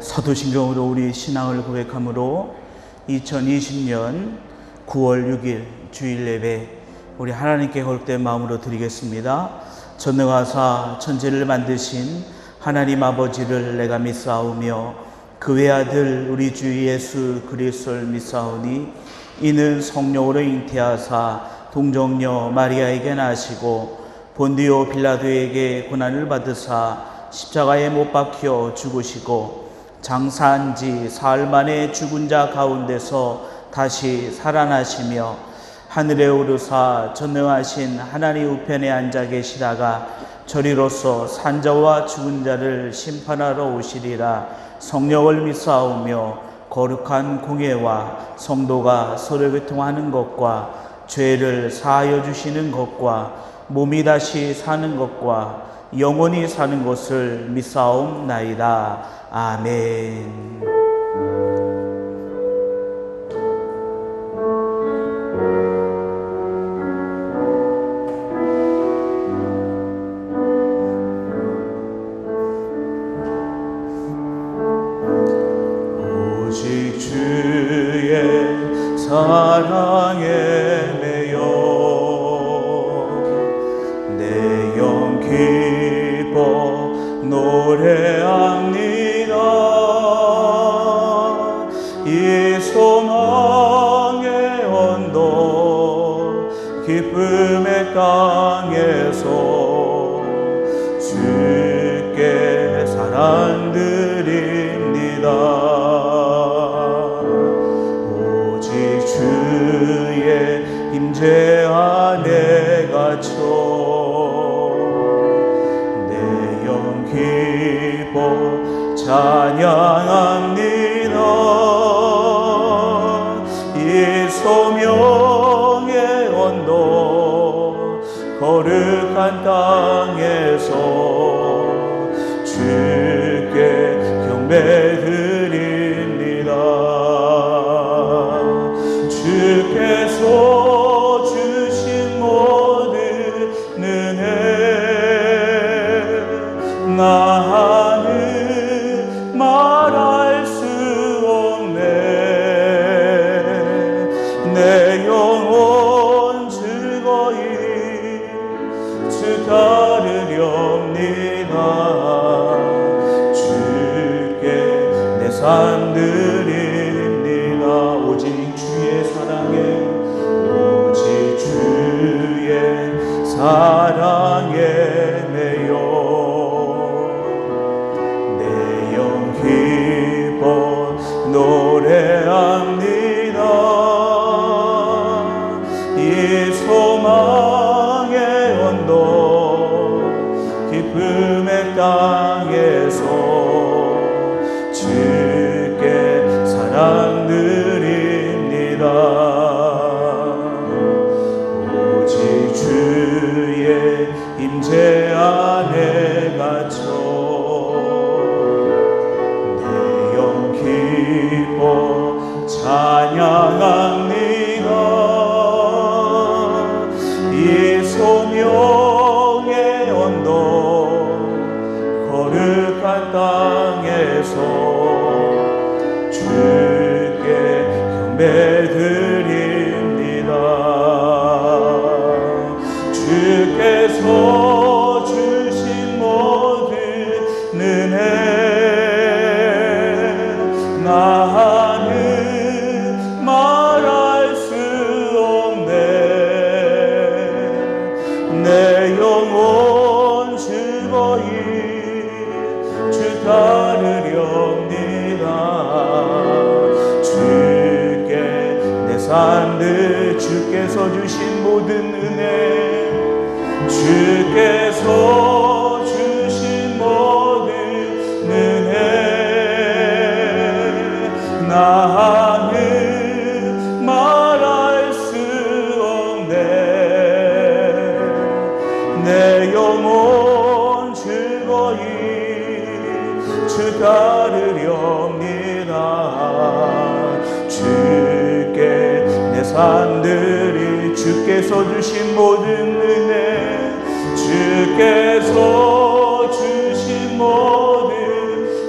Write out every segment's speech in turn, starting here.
사도신경으로 우리 신앙을 고백함으로 2020년 9월 6일 주일 예배 우리 하나님께 거룩된 마음으로 드리겠습니다. 전능하사 천지를 만드신 하나님 아버지를 내가 믿사오며 그 외아들 우리 주 예수 그리스도를 믿사오니 이는 성령으로 잉태하사 동정녀 마리아에게 나시고 본디오 빌라도에게 고난을 받으사 십자가에 못 박혀 죽으시고 장사한 지 사흘 만에 죽은 자 가운데서 다시 살아나시며 하늘에 오르사 전능하신 하나님 우편에 앉아 계시다가 저리로서 산자와 죽은 자를 심판하러 오시리라. 성령을 믿사오며 거룩한 공예와 성도가 서로 교통하는 것과 죄를 사하여 주시는 것과 몸이 다시 사는 것과 영원히 사는 것을 믿사옵나이다. 아멘. 오직 주의 사랑에 매여 내 영 기뻐 노래합니다. 이 소망의 언덕 기쁨의 땅에서 주께 사랑 드립니다. 오직 주의 임재 안에 갇혀 내 영 기뻐 찬양합니다. 이 소명의 언덕 거룩한 땅에서 주께 경배드립니다. 주께서 주신 모든 은혜 나는 말할 수 없네. 내 영혼 즐거이 주 따르렵니다. 주께 내 삶 드립니다. 오직 주의 사랑에 오직 주의 사랑에 매여 내 영 기뻐 노래합니다. 이 소망의 언덕 기쁨의 땅에서 주께 사랑 드립니다. 오직 주의 임재 안에 갇혀 내 영 기뻐 찬양합니다. 이 소명의 언덕 거룩한 땅에서 주께 경배드립니다. 주께서 주신 모든 은혜 나는 말할 수 없네. 내 영혼 즐거이 주 따르렵니다. 주께 내 삶들 주께서 주신 모든 은혜 주께서 주신 모든 은혜 나는 말할 수 없네. 내 영혼 즐거이 주 따르렵니다. 주께 내 삶들이 주께서 주신 모든 은혜 주께서 주신 모든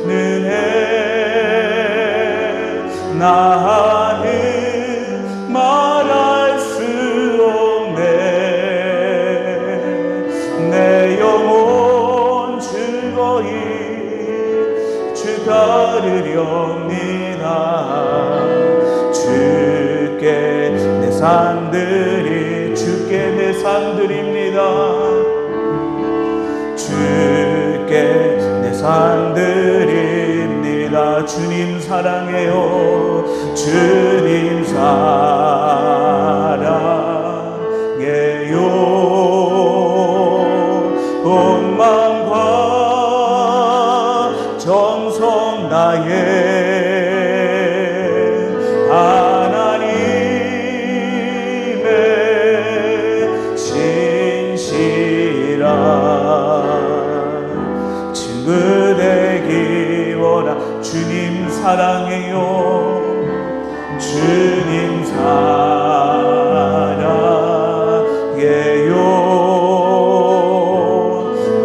은혜 즐거이 주 따르렵니다. 주께 내 산들이 주께 내 산들입니다. 주께 내 산들입니다. 주님 사랑해요. 주님 사랑해요. 온 마음과 정성 다해 하나님의 신실한 친구 되기 원하. 주님 사랑해요. 주님 사랑해요.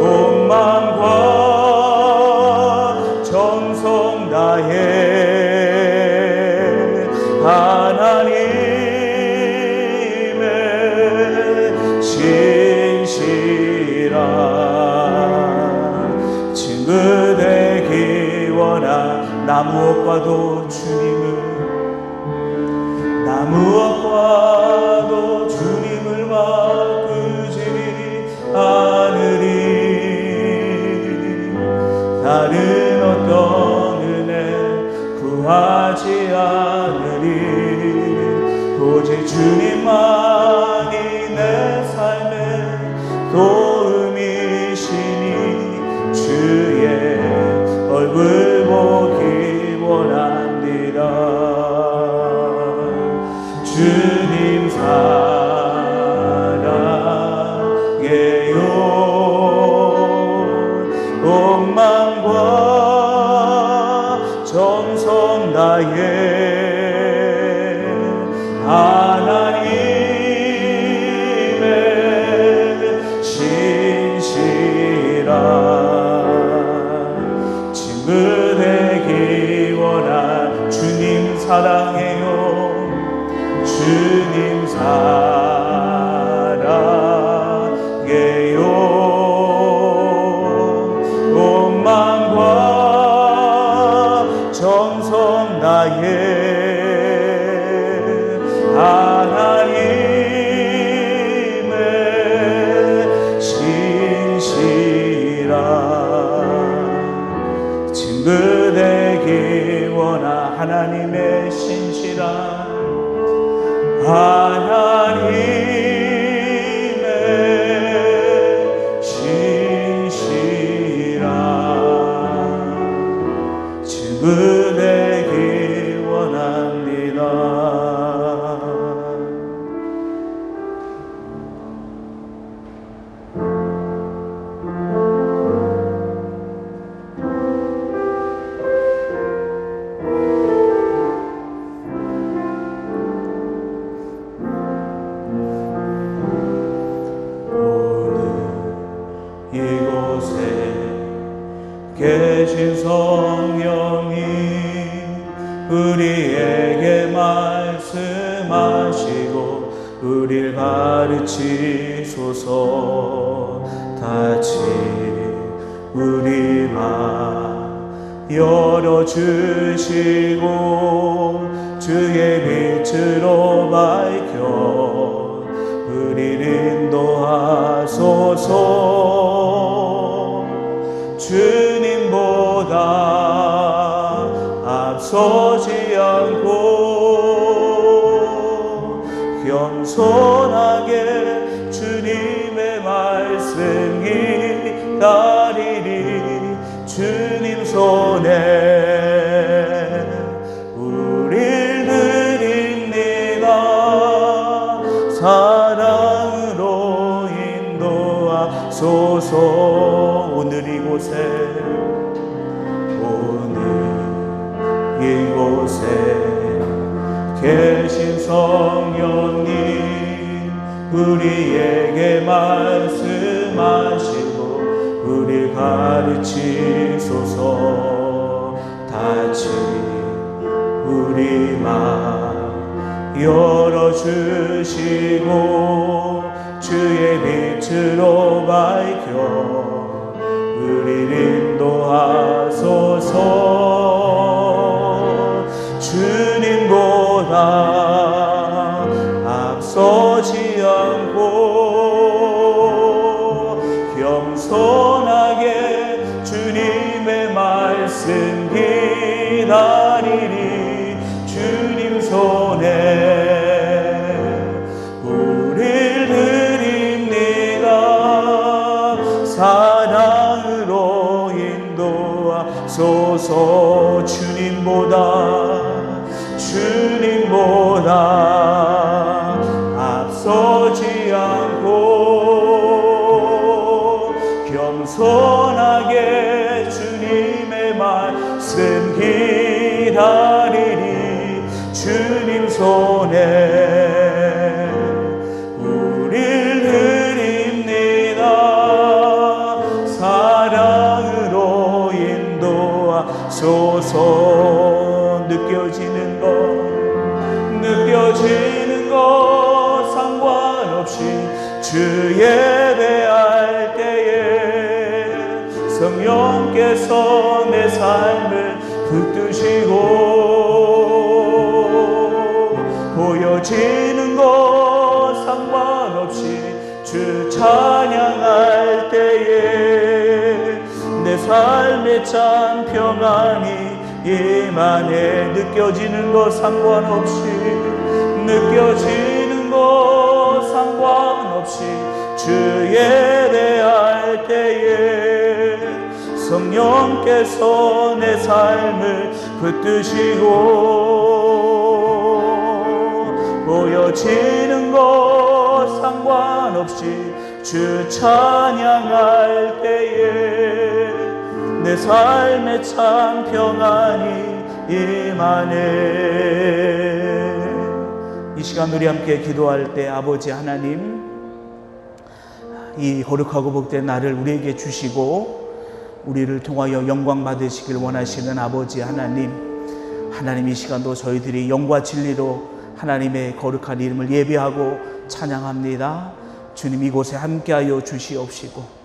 온 마음과 정성 다해 하나님의 신실한 친구 되기 원하. 나무엇과도 나무엇과도 주님을 바꾸지 않으리. 다른 어떤 은혜 구하지 않으리. 오직 주님만이 내 삶의 도움이시니 주의 얼굴 보기 원합니다. 주님 사랑해요. 온 마음과 정성 다해 하나님의 신실한 친구 되기 원한. 주님 사랑해요. 주님 사랑해요. 온 마음과 정성 다해 하나님의 신실한 친구 되기 원하. 하나님의 신실한 하나님의 신실한 친구 되기 원합니다. 계신 성령이 우리에게 말씀하시고 우리를 가르치소서. 다시 우리 맘 열어주시고 주의 빛으로 밝혀 우리를 인도하소서. 주님보다 앞서지 않고 겸손하게 주님의 말씀 기다리리. 주님 손에 우릴 드립니다. 사랑으로 인도하소서. 오늘 이곳에 계신 성령님 우리에게 말씀하시고 우리 가르치소서. 다시 우리 맘 열어주시고 주의 빛으로 밝혀 우리를 기다리리 주님 손에 우릴 드립니다. 사랑으로 인도하소서. 주님보다 앞서지 않고 겸손하게 주님의 말씀 기다리리 주님 손에 우릴 드립니다. 사랑으로 인도하소서. 느껴지는 것 상관없이 주 예배할 때에 성령께서 내 삶을 붙드시고 보여지는 것 상관없이 주 찬양할 때에 내 삶에 참 평안이 임하네. 느껴지는 것 상관없이 주 예배할 때에 성령께서 내 삶을 붙드시고 보여지는 것 상관없이 주 찬양할 때에 내 삶에 참 평안이 임하네. 이 시간 우리 함께 기도할 때 아버지 하나님, 이 거룩하고 복된 날을 우리에게 주시고 우리를 통하여 영광 받으시길 원하시는 아버지 하나님, 이 시간도 저희들이 영과 진리로 하나님의 거룩한 이름을 예배하고 찬양합니다. 주님, 이곳에 함께하여 주시옵시고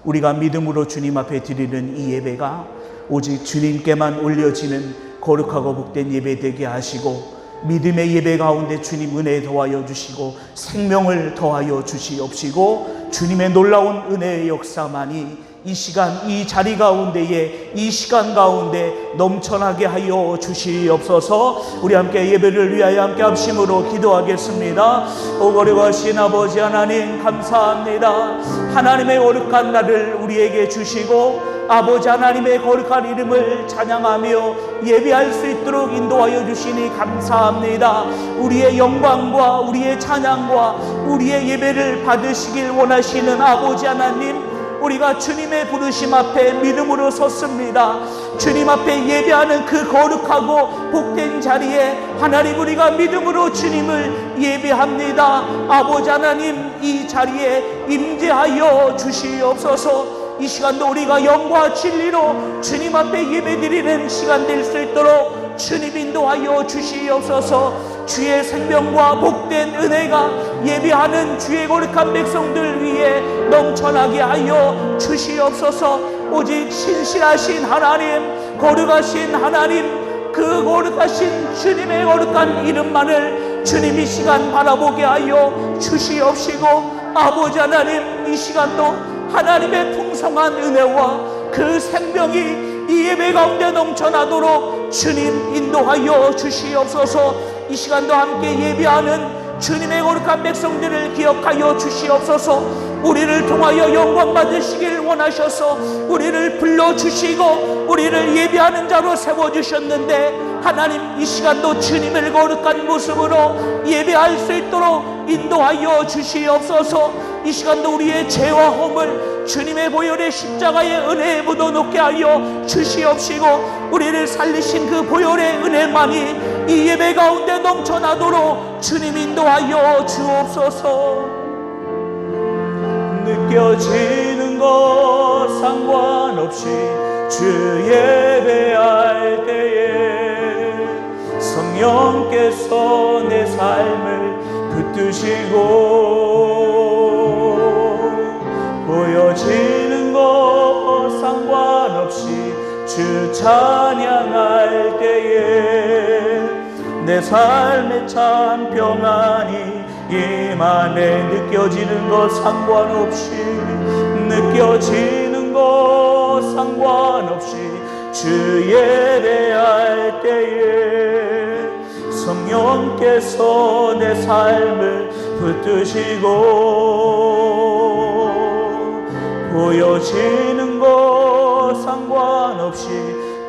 우리가 믿음으로 주님 앞에 드리는 이 예배가 오직 주님께만 올려지는 거룩하고 복된 예배 되게 하시고 믿음의 예배 가운데 주님 은혜 더하여 주시고 생명을 더하여 주시옵시고 주님의 놀라운 은혜의 역사만이 이 시간 이 자리 가운데에 이 시간 가운데 넘쳐나게 하여 주시옵소서. 우리 함께 예배를 위하여 함께 합심으로 기도하겠습니다. 거룩하신 아버지 하나님, 감사합니다. 하나님의 거룩한 날을 우리에게 주시고 아버지 하나님의 거룩한 이름을 찬양하며 예배할 수 있도록 인도하여 주시니 감사합니다. 우리의 영광과 우리의 찬양과 우리의 예배를 받으시길 원하시는 아버지 하나님, 우리가 주님의 부르심 앞에 믿음으로 섰습니다. 주님 앞에 예배하는 그 거룩하고 복된 자리에 하나님, 우리가 믿음으로 주님을 예배합니다. 아버지 하나님, 이 자리에 임재하여 주시옵소서. 이 시간도 우리가 영과 진리로 주님 앞에 예배드리는 시간 될 수 있도록 주님 인도하여 주시옵소서. 주의 생명과 복된 은혜가 예배하는 주의 거룩한 백성들 위에 넘쳐나게 하여 주시옵소서. 오직 신실하신 하나님, 거룩하신 하나님, 그 거룩하신 주님의 거룩한 이름만을 주님 이 시간 바라보게 하여 주시옵시고 아버지 하나님, 이 시간도 하나님의 풍성한 은혜와 그 생명이 이 예배 가운데 넘쳐나도록 주님 인도하여 주시옵소서. 이 시간도 함께 예배하는 주님의 거룩한 백성들을 기억하여 주시옵소서. 우리를 통하여 영광 받으시길 원하셔서 우리를 불러주시고 우리를 예배하는 자로 세워주셨는데 하나님, 이 시간도 주님을 거룩한 모습으로 예배할 수 있도록 인도하여 주시옵소서. 이 시간도 우리의 죄와 허물 주님의 보혈의 십자가의 은혜에 묻어놓게 하여 주시옵시고 우리를 살리신 그 보혈의 은혜만이 이 예배 가운데 넘쳐나도록 주님 인도하여 주옵소서. 느껴지는 것 상관없이 주 예배할 때에 성령께서 내 삶을 붙드시고 보여지는 것 상관없이 주 찬양할 때에 내 삶에 참 평안이 임하네. 느껴지는 것 상관없이 주 예배할 때에 성령께서 내 삶을 붙드시고 보여지는 것 상관없이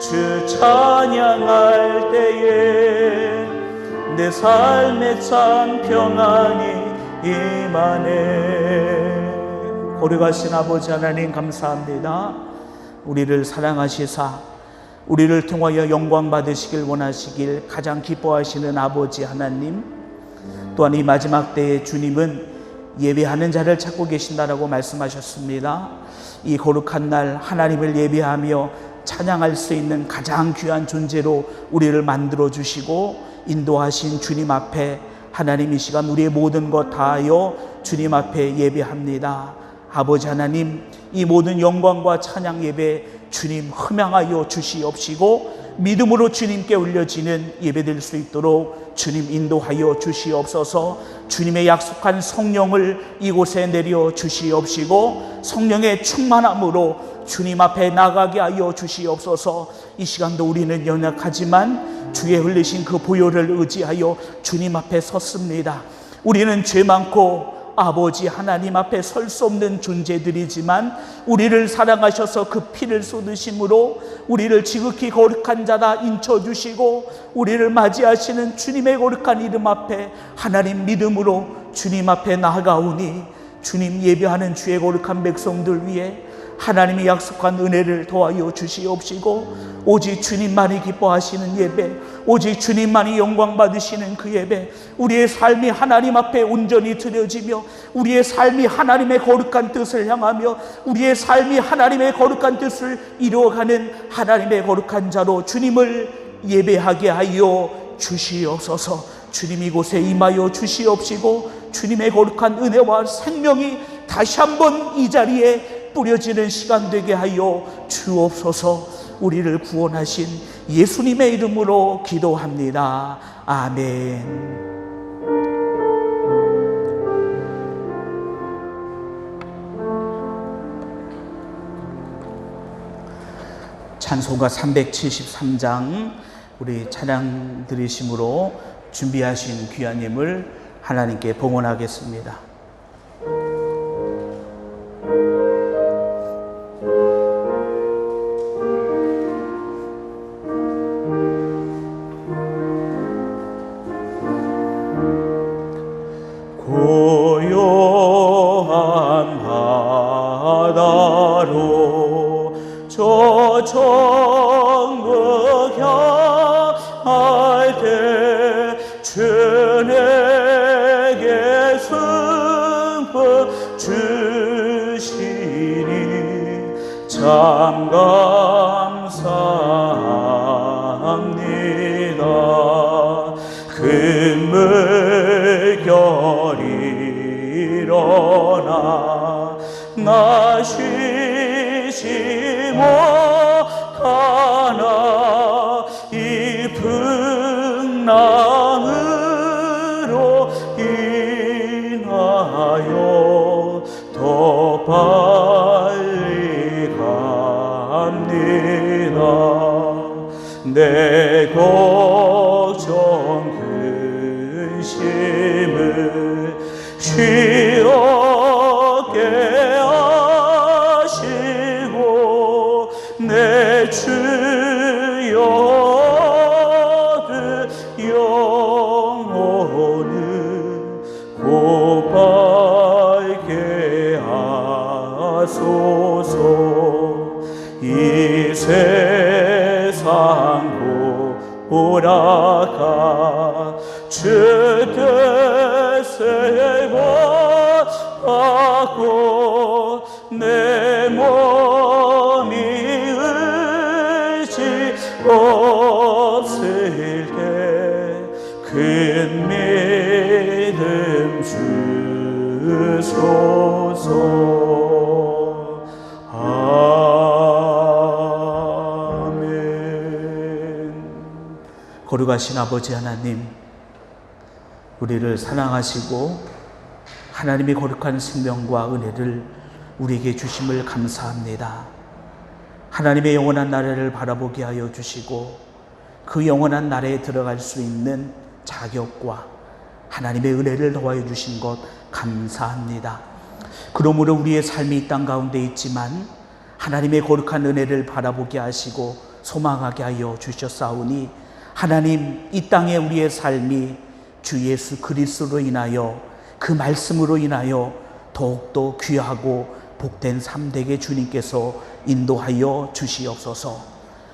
주 찬양할 때에 내 삶에 참 평안이 임하네. 거룩하신 아버지 하나님 감사합니다. 우리를 사랑하시사 우리를 통하여 영광 받으시길 원하시길 가장 기뻐하시는 아버지 하나님, 또한 이 마지막 때에 주님은 예배하는 자를 찾고 계신다라고 말씀하셨습니다. 이 거룩한 날 하나님을 예배하며 찬양할 수 있는 가장 귀한 존재로 우리를 만들어 주시고 인도하신 주님 앞에 하나님 이 시간 우리의 모든 것 다하여 주님 앞에 예배합니다. 아버지 하나님, 이 모든 영광과 찬양 예배 주님 흠양하여 주시옵시고 믿음으로 주님께 올려지는 예배될 수 있도록 주님 인도하여 주시옵소서. 주님의 약속한 성령을 이곳에 내려 주시옵시고 성령의 충만함으로 주님 앞에 나가게 하여 주시옵소서. 이 시간도 우리는 연약하지만 주의 흘리신 그 보혈을 의지하여 주님 앞에 섰습니다. 우리는 죄 많고 아버지 하나님 앞에 설 수 없는 존재들이지만 우리를 사랑하셔서 그 피를 쏟으심으로 우리를 지극히 거룩한 자다 인쳐주시고 우리를 맞이하시는 주님의 거룩한 이름 앞에 하나님 믿음으로 주님 앞에 나아가오니 주님 예배하는 주의 거룩한 백성들 위해 하나님이 약속한 은혜를 더하여 주시옵시고 오직 주님만이 기뻐하시는 예배, 오직 주님만이 영광 받으시는 그 예배, 우리의 삶이 하나님 앞에 온전히 드려지며 우리의 삶이 하나님의 거룩한 뜻을 향하며 우리의 삶이 하나님의 거룩한 뜻을 이루어가는 하나님의 거룩한 자로 주님을 예배하게 하여 주시옵소서. 주님 이곳에 임하여 주시옵시고 주님의 거룩한 은혜와 생명이 다시 한번 이 자리에 뿌려지는 시간 되게 하여 주옵소서. 우리를 구원하신 예수님의 이름으로 기도합니다. 아멘. 찬송가 373장 우리 찬양 들으심으로 준비하신 귀한 예물 하나님께 봉헌하겠습니다. 고요한 바다로 저 천국 향할 때 주 내게 승부 주시니 참 감사합니다. 큰 물결이 일어나 나 쉬지 못하나 이 풍랑으로 인하여 더 빨리 갑니다. 내 걱정 근심을 쉬었게 하시고 내 주여 그 영혼을 곱게 하소서. 이 세상 오라가 주 뜻을 받고 내 몸이 의지 없을 때 큰 믿음 주소서. 거룩하신 아버지 하나님, 우리를 사랑하시고 하나님의 거룩한 생명과 은혜를 우리에게 주심을 감사합니다. 하나님의 영원한 나라를 바라보게 하여 주시고 그 영원한 나라에 들어갈 수 있는 자격과 하나님의 은혜를 더하여 주신 것 감사합니다. 그러므로 우리의 삶이 이 땅 가운데 있지만 하나님의 거룩한 은혜를 바라보게 하시고 소망하게 하여 주셨사오니 하나님, 이 땅에 우리의 삶이 주 예수 그리스도로 인하여 그 말씀으로 인하여 더욱더 귀하고 복된 삶 되게 주님께서 인도하여 주시옵소서.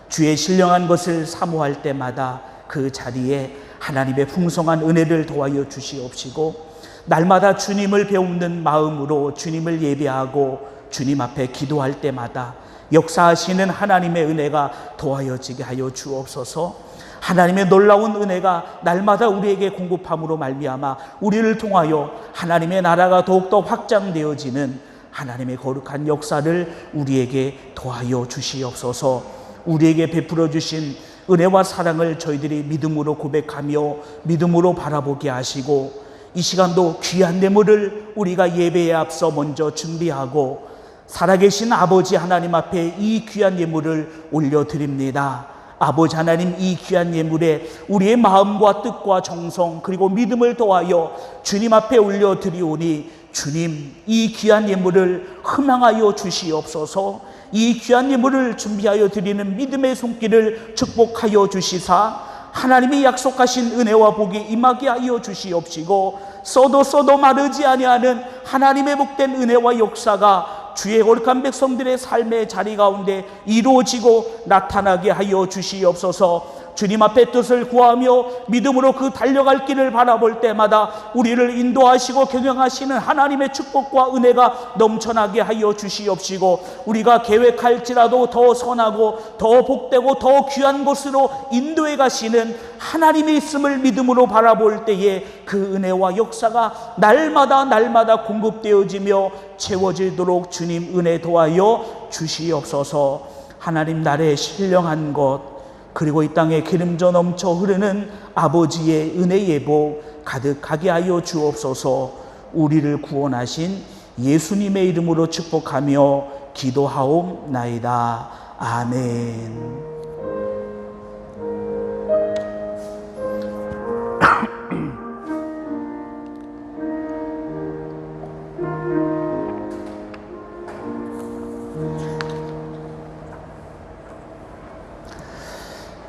주의 신령한 것을 사모할 때마다 그 자리에 하나님의 풍성한 은혜를 더하여 주시옵시고 날마다 주님을 배우는 마음으로 주님을 예배하고 주님 앞에 기도할 때마다 역사하시는 하나님의 은혜가 더하여지게 하여 주옵소서. 하나님의 놀라운 은혜가 날마다 우리에게 공급함으로 말미암아 우리를 통하여 하나님의 나라가 더욱더 확장되어지는 하나님의 거룩한 역사를 우리에게 더하여 주시옵소서. 우리에게 베풀어 주신 은혜와 사랑을 저희들이 믿음으로 고백하며 믿음으로 바라보게 하시고 이 시간도 귀한 예물을 우리가 예배에 앞서 먼저 준비하고 살아계신 아버지 하나님 앞에 이 귀한 예물을 올려드립니다. 아버지 하나님, 이 귀한 예물에 우리의 마음과 뜻과 정성 그리고 믿음을 더하여 주님 앞에 올려드리오니 주님, 이 귀한 예물을 흠양하여 주시옵소서. 이 귀한 예물을 준비하여 드리는 믿음의 손길을 축복하여 주시사 하나님이 약속하신 은혜와 복이 임하게 하여 주시옵시고 써도 마르지 아니하는 하나님의 복된 은혜와 역사가 주의 거룩한 백성들의 삶의 자리 가운데 이루어지고 나타나게 하여 주시옵소서. 주님 앞에 뜻을 구하며 믿음으로 그 달려갈 길을 바라볼 때마다 우리를 인도하시고 경영하시는 하나님의 축복과 은혜가 넘쳐나게 하여 주시옵시고 우리가 계획할지라도 더 선하고 더 복되고 더 귀한 곳으로 인도해 가시는 하나님이 있음을 믿음으로 바라볼 때에 그 은혜와 역사가 날마다 공급되어지며 채워지도록 주님 은혜 도하여 주시옵소서. 하나님, 나라의 신령한 것 그리고 이 땅에 기름져 넘쳐 흐르는 아버지의 은혜 예복 가득하게 하여 주옵소서. 우리를 구원하신 예수님의 이름으로 축복하며 기도하옵나이다. 아멘.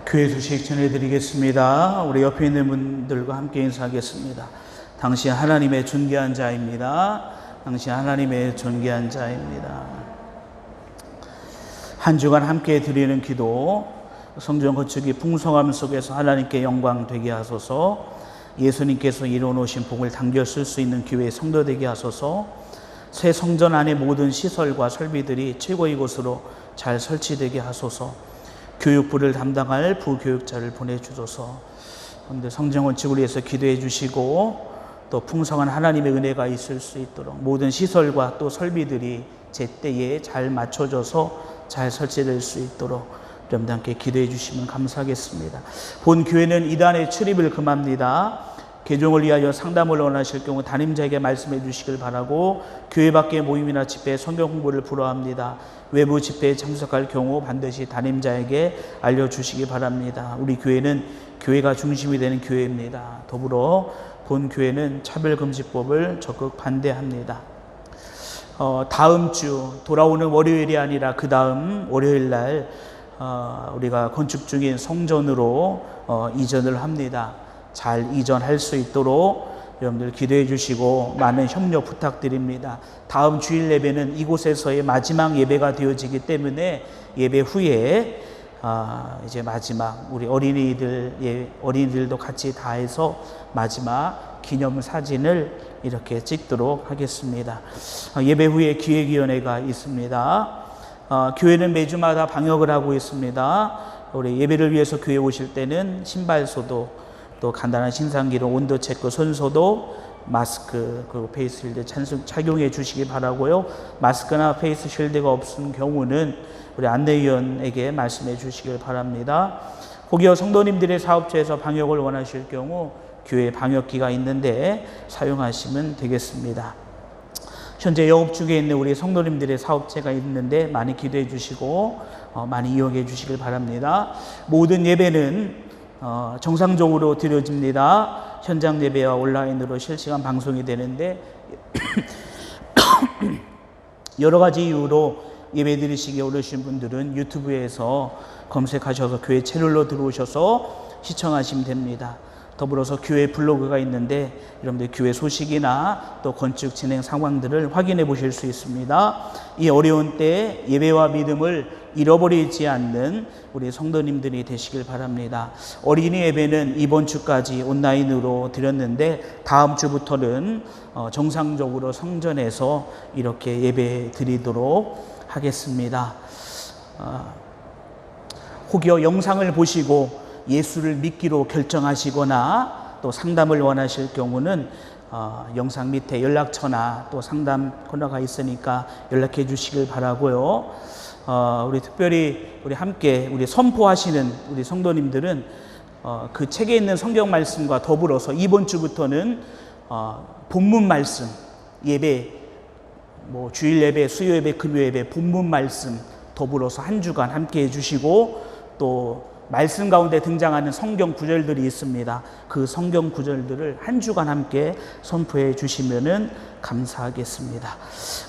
교회 소식 전해드리겠습니다. 우리 옆에 있는 분들과 함께 인사하겠습니다. 당신 하나님의 존귀한 자입니다. 당신 하나님의 존귀한 자입니다. 한 주간 함께 드리는 기도, 성전 건축이 풍성함 속에서 하나님께 영광 되게 하소서. 예수님께서 이뤄놓으신 복을 당겨 쓸 수 있는 교회의 성도 되게 하소서. 새 성전 안의 모든 시설과 설비들이 최고의 곳으로 잘 설치되게 하소서. 교육부를 담당할 부교육자를 보내주소서. 그런데 성전 건축을 위해서 기도해 주시고 또 풍성한 하나님의 은혜가 있을 수 있도록 모든 시설과 또 설비들이 제때에 잘 맞춰져서 잘 설치될 수 있도록 여러분들 함께 기도해 주시면 감사하겠습니다. 본 교회는 이단의 출입을 금합니다. 개종을 위하여 상담을 원하실 경우 담임자에게 말씀해 주시길 바라고 교회 밖의 모임이나 집회, 성경 공부를 불허합니다. 외부 집회에 참석할 경우 반드시 담임자에게 알려주시기 바랍니다. 우리 교회는 교회가 중심이 되는 교회입니다. 더불어 본 교회는 차별금지법을 적극 반대합니다. 다음 주 돌아오는 월요일이 아니라 그 다음 월요일 날 우리가 건축 중인 성전으로 이전을 합니다. 잘 이전할 수 있도록 여러분들 기도해 주시고 많은 협력 부탁드립니다. 다음 주일 예배는 이곳에서의 마지막 예배가 되어지기 때문에 예배 후에 이제 마지막 우리 어린이들도 같이 다 해서 마지막 기념 사진을 이렇게 찍도록 하겠습니다. 예배 후에 기획위원회가 있습니다. 교회는 매주마다 방역을 하고 있습니다. 우리 예배를 위해서 교회 오실 때는 신발 소독, 또 간단한 신상기로 온도 체크, 손 소독, 마스크 그리고 페이스실드 착용해 주시기 바라고요. 마스크나 페이스실드가 없는 경우는 우리 안내위원에게 말씀해 주시길 바랍니다. 혹여 성도님들의 사업체에서 방역을 원하실 경우 교회 방역기가 있는데 사용하시면 되겠습니다. 현재 영업 중에 있는 우리 성도님들의 사업체가 있는데 많이 기도해 주시고 많이 이용해 주시길 바랍니다. 모든 예배는 정상적으로 드려집니다. 현장 예배와 온라인으로 실시간 방송이 되는데 여러 가지 이유로 예배 드리시기 어려우신 분들은 유튜브에서 검색하셔서 교회 채널로 들어오셔서 시청하시면 됩니다. 더불어서 교회 블로그가 있는데 여러분들 교회 소식이나 또 건축 진행 상황들을 확인해 보실 수 있습니다. 이 어려운 때 예배와 믿음을 잃어버리지 않는 우리 성도님들이 되시길 바랍니다. 어린이 예배는 이번 주까지 온라인으로 드렸는데 다음 주부터는 정상적으로 성전에서 이렇게 예배 드리도록 하겠습니다. 혹여 영상을 보시고 예수를 믿기로 결정하시거나 또 상담을 원하실 경우는 영상 밑에 연락처나 또 상담 코너가 있으니까 연락해 주시길 바라고요. 우리 특별히 우리 함께 우리 선포하시는 우리 성도님들은 그 책에 있는 성경 말씀과 더불어서 이번 주부터는 본문 말씀 예배, 주일 예배, 수요 예배, 금요 예배 본문 말씀 더불어서 한 주간 함께 해주시고 또 말씀 가운데 등장하는 성경 구절들이 있습니다. 그 성경 구절들을 한 주간 함께 선포해 주시면은 감사하겠습니다.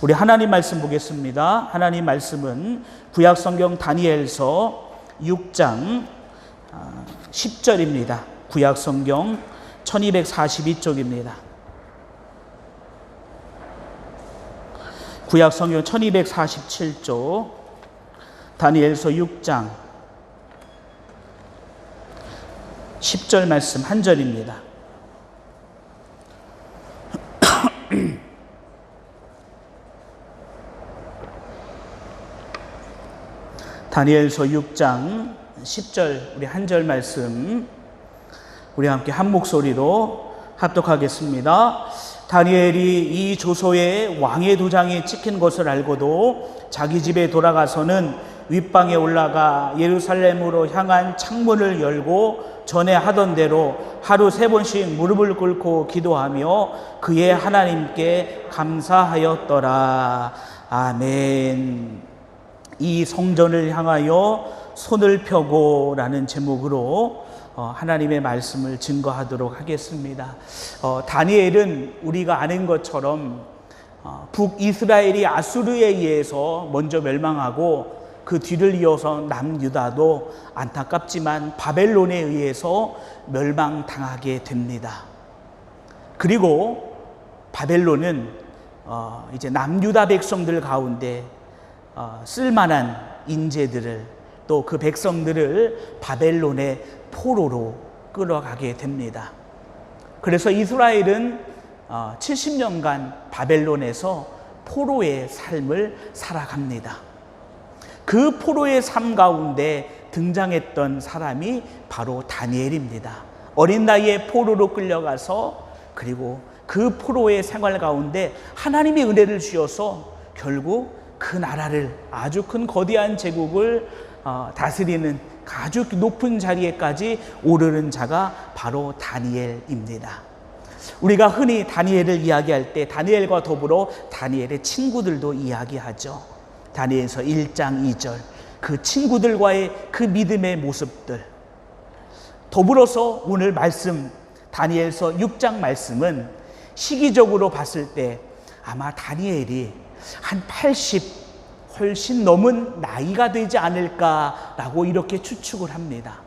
우리 하나님 말씀 보겠습니다. 하나님 말씀은 구약 성경 다니엘서 6장 10절입니다. 구약 성경 1242쪽입니다. 구약 성경 1247쪽 다니엘서 6장 10절 말씀 한 절입니다. 다니엘서 6장 10절 우리 한 절 말씀 우리 함께 한 목소리로 합독하겠습니다. 다니엘이 이 조서에 왕의 도장이 찍힌 것을 알고도 자기 집에 돌아가서는 윗방에 올라가 예루살렘으로 향한 창문을 열고 전에 하던 대로 하루 3번씩 무릎을 꿇고 기도하며 그의 하나님께 감사하였더라. 아멘. 이 성전을 향하여 손을 펴고 라는 제목으로 하나님의 말씀을 증거하도록 하겠습니다. 다니엘은 우리가 아는 것처럼 북이스라엘이 아수르에 의해서 먼저 멸망하고 그 뒤를 이어서 남유다도 안타깝지만 바벨론에 의해서 멸망당하게 됩니다. 그리고 바벨론은 이제 남유다 백성들 가운데 쓸만한 인재들을 또 그 백성들을 바벨론의 포로로 끌어가게 됩니다. 그래서 이스라엘은 70년간 바벨론에서 포로의 삶을 살아갑니다. 그 포로의 삶 가운데 등장했던 사람이 바로 다니엘입니다. 어린 나이에 포로로 끌려가서 그리고 그 포로의 생활 가운데 하나님의 은혜를 주셔서 결국 그 나라를 아주 큰 거대한 제국을 다스리는 아주 높은 자리에까지 오르는 자가 바로 다니엘입니다. 우리가 흔히 다니엘을 이야기할 때 다니엘과 더불어 다니엘의 친구들도 이야기하죠. 다니엘서 1장 2절 그 친구들과의 그 믿음의 모습들 더불어서 오늘 말씀 다니엘서 6장 말씀은 시기적으로 봤을 때 아마 다니엘이 한 80 훨씬 넘은 나이가 되지 않을까라고 이렇게 추측을 합니다.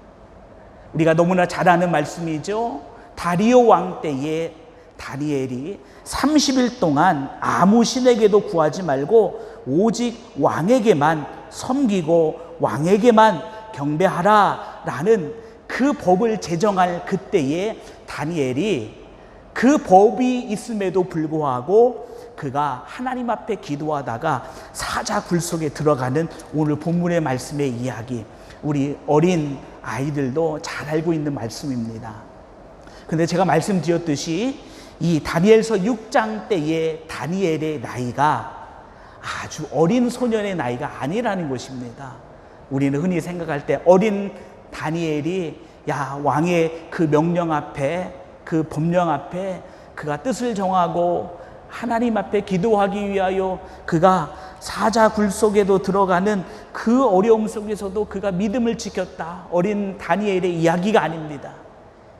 우리가 너무나 잘 아는 말씀이죠. 다리오 왕 때에 다니엘이 30일 동안 아무 신에게도 구하지 말고 오직 왕에게만 섬기고 왕에게만 경배하라 라는 그 법을 제정할 그때에 다니엘이 그 법이 있음에도 불구하고 그가 하나님 앞에 기도하다가 사자 굴 속에 들어가는 오늘 본문의 말씀의 이야기, 우리 어린 아이들도 잘 알고 있는 말씀입니다. 근데 제가 말씀드렸듯이 이 다니엘서 6장 때의 다니엘의 나이가 아주 어린 소년의 나이가 아니라는 것입니다. 우리는 흔히 생각할 때 어린 다니엘이 왕의 그 명령 앞에 그 법령 앞에 그가 뜻을 정하고 하나님 앞에 기도하기 위하여 그가 사자 굴 속에도 들어가는 그 어려움 속에서도 그가 믿음을 지켰다. 어린 다니엘의 이야기가 아닙니다.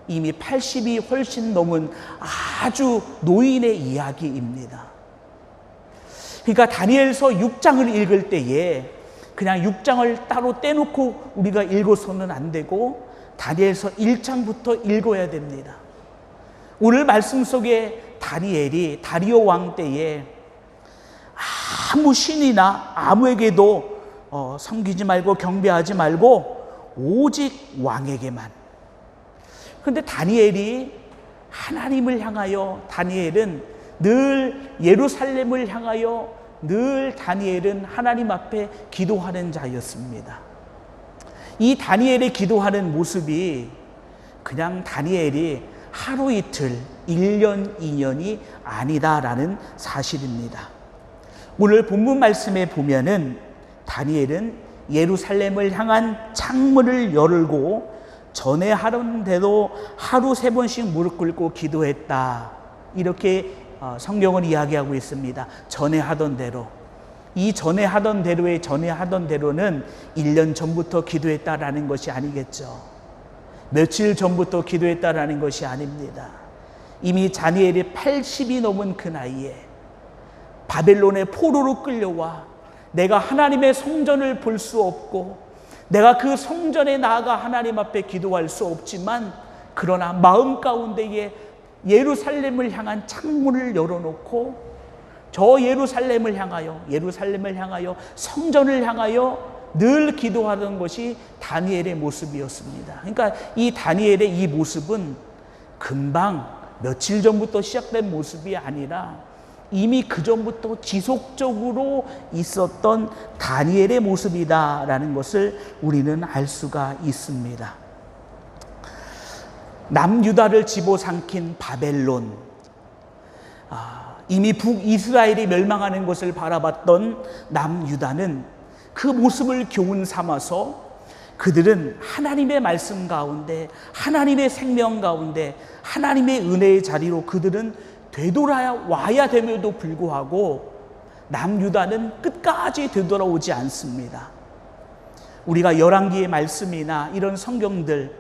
이미 80이 훨씬 넘은 아주 노인의 이야기입니다. 그러니까 다니엘서 6장을 읽을 때에 그냥 6장을 따로 떼놓고 우리가 읽어서는 안 되고 다니엘서 1장부터 읽어야 됩니다. 오늘 말씀 속에 다니엘이 다리오 왕 때에 아무 신이나 아무에게도 섬기지 말고 경배하지 말고 오직 왕에게만. 그런데 다니엘이 하나님을 향하여 다니엘은 늘 예루살렘을 향하여 늘 다니엘은 하나님 앞에 기도하는 자였습니다. 이 다니엘의 기도하는 모습이 그냥 다니엘이 하루 이틀, 1년, 2년이 아니다라는 사실입니다. 오늘 본문 말씀에 보면은 다니엘은 예루살렘을 향한 창문을 열고 전에 하던 대로 하루 3번씩 무릎 꿇고 기도했다. 이렇게 성경은 이야기하고 있습니다. 전에 하던 대로. 이 전에 하던 대로의 전에 하던 대로는 1년 전부터 기도했다라는 것이 아니겠죠. 며칠 전부터 기도했다라는 것이 아닙니다. 이미 다니엘이 80이 넘은 그 나이에 바벨론의 포로로 끌려와 내가 하나님의 성전을 볼 수 없고 내가 그 성전에 나아가 하나님 앞에 기도할 수 없지만 그러나 마음 가운데에 예루살렘을 향한 창문을 열어놓고 저 예루살렘을 향하여 성전을 향하여 늘 기도하던 것이 다니엘의 모습이었습니다. 그러니까 이 다니엘의 이 모습은 금방 며칠 전부터 시작된 모습이 아니라 이미 그 전부터 지속적으로 있었던 다니엘의 모습이다라는 것을 우리는 알 수가 있습니다. 남유다를 집어삼킨 바벨론, 이미 북이스라엘이 멸망하는 것을 바라봤던 남유다는 그 모습을 교훈 삼아서 그들은 하나님의 말씀 가운데 하나님의 생명 가운데 하나님의 은혜의 자리로 그들은 되돌아와야 됨에도 불구하고 남유다는 끝까지 되돌아오지 않습니다. 우리가 열왕기의 말씀이나 이런 성경들,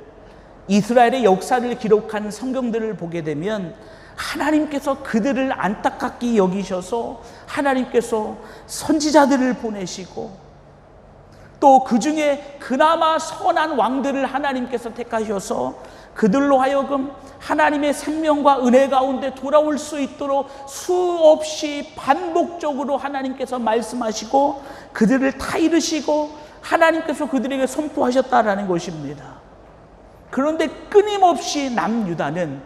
이스라엘의 역사를 기록한 성경들을 보게 되면 하나님께서 그들을 안타깝게 여기셔서 하나님께서 선지자들을 보내시고 또 그 중에 그나마 선한 왕들을 하나님께서 택하셔서 그들로 하여금 하나님의 생명과 은혜 가운데 돌아올 수 있도록 수없이 반복적으로 하나님께서 말씀하시고 그들을 타이르시고 하나님께서 그들에게 선포하셨다라는 것입니다. 그런데 끊임없이 남유다는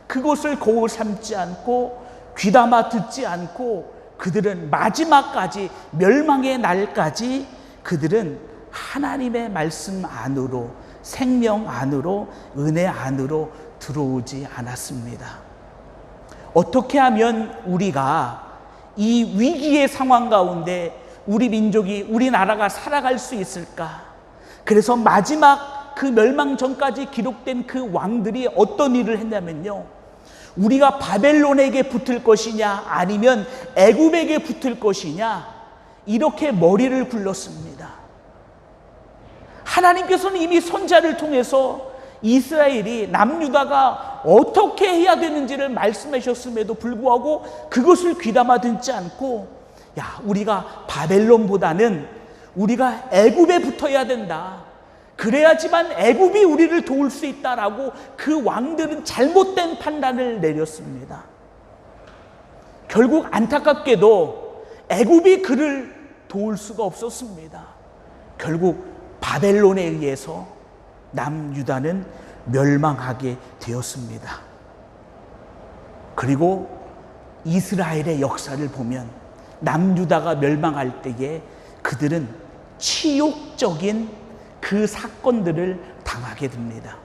그것을 거울 삼지 않고 귀담아 듣지 않고 그들은 마지막까지 멸망의 날까지 그들은 하나님의 말씀 안으로 생명 안으로 은혜 안으로 들어오지 않았습니다. 어떻게 하면 우리가 이 위기의 상황 가운데 우리 민족이 우리나라가 살아갈 수 있을까? 그래서 마지막 그 멸망 전까지 기록된 그 왕들이 어떤 일을 했냐면요, 우리가 바벨론에게 붙을 것이냐 아니면 애굽에게 붙을 것이냐 이렇게 머리를 굴렀습니다. 하나님께서는 이미 선지자를 통해서 이스라엘이 남유다가 어떻게 해야 되는지를 말씀하셨음에도 불구하고 그것을 귀담아 듣지 않고 우리가 바벨론보다는 우리가 애굽에 붙어야 된다. 그래야지만 애굽이 우리를 도울 수 있다라고 그 왕들은 잘못된 판단을 내렸습니다. 결국 안타깝게도 애굽이 그를 도울 수가 없었습니다. 결국 바벨론에 의해서 남유다는 멸망하게 되었습니다. 그리고 이스라엘의 역사를 보면 남유다가 멸망할 때에 그들은 치욕적인 그 사건들을 당하게 됩니다.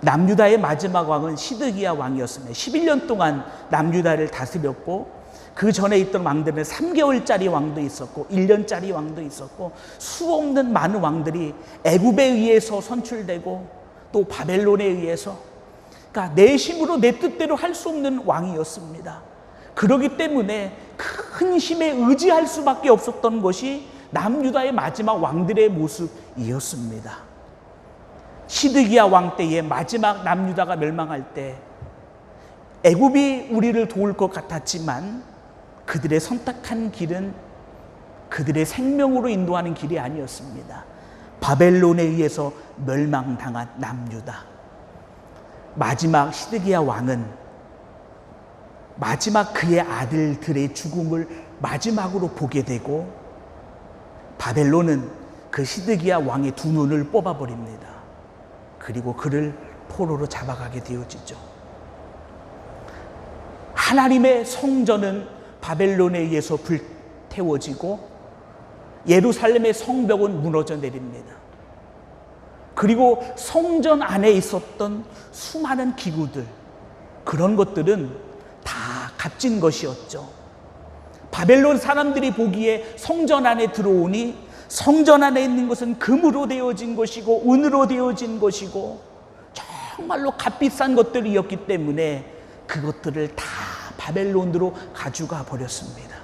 남유다의 마지막 왕은 시드기야 왕이었습니다. 11년 동안 남유다를 다스렸고 그 전에 있던 왕들은 3개월짜리 왕도 있었고 1년짜리 왕도 있었고 수없는 많은 왕들이 애굽에 의해서 선출되고 또 바벨론에 의해서, 그러니까 내 힘으로 내 뜻대로 할 수 없는 왕이었습니다. 그러기 때문에 큰 힘에 의지할 수밖에 없었던 것이 남유다의 마지막 왕들의 모습이었습니다. 시드기야 왕 때에 마지막 남유다가 멸망할 때 애굽이 우리를 도울 것 같았지만 그들의 선택한 길은 그들의 생명으로 인도하는 길이 아니었습니다. 바벨론에 의해서 멸망당한 남유다. 마지막 시드기야 왕은 마지막 그의 아들들의 죽음을 마지막으로 보게 되고 바벨론은 그 시드기야 왕의 두 눈을 뽑아버립니다. 그리고 그를 포로로 잡아가게 되어지죠. 하나님의 성전은 바벨론에 의해서 불태워지고 예루살렘의 성벽은 무너져 내립니다. 그리고 성전 안에 있었던 수많은 기구들, 그런 것들은 다 값진 것이었죠. 바벨론 사람들이 보기에 성전 안에 들어오니 성전 안에 있는 것은 금으로 되어진 것이고 은으로 되어진 것이고 정말로 값비싼 것들이었기 때문에 그것들을 다 바벨론으로 가져가 버렸습니다.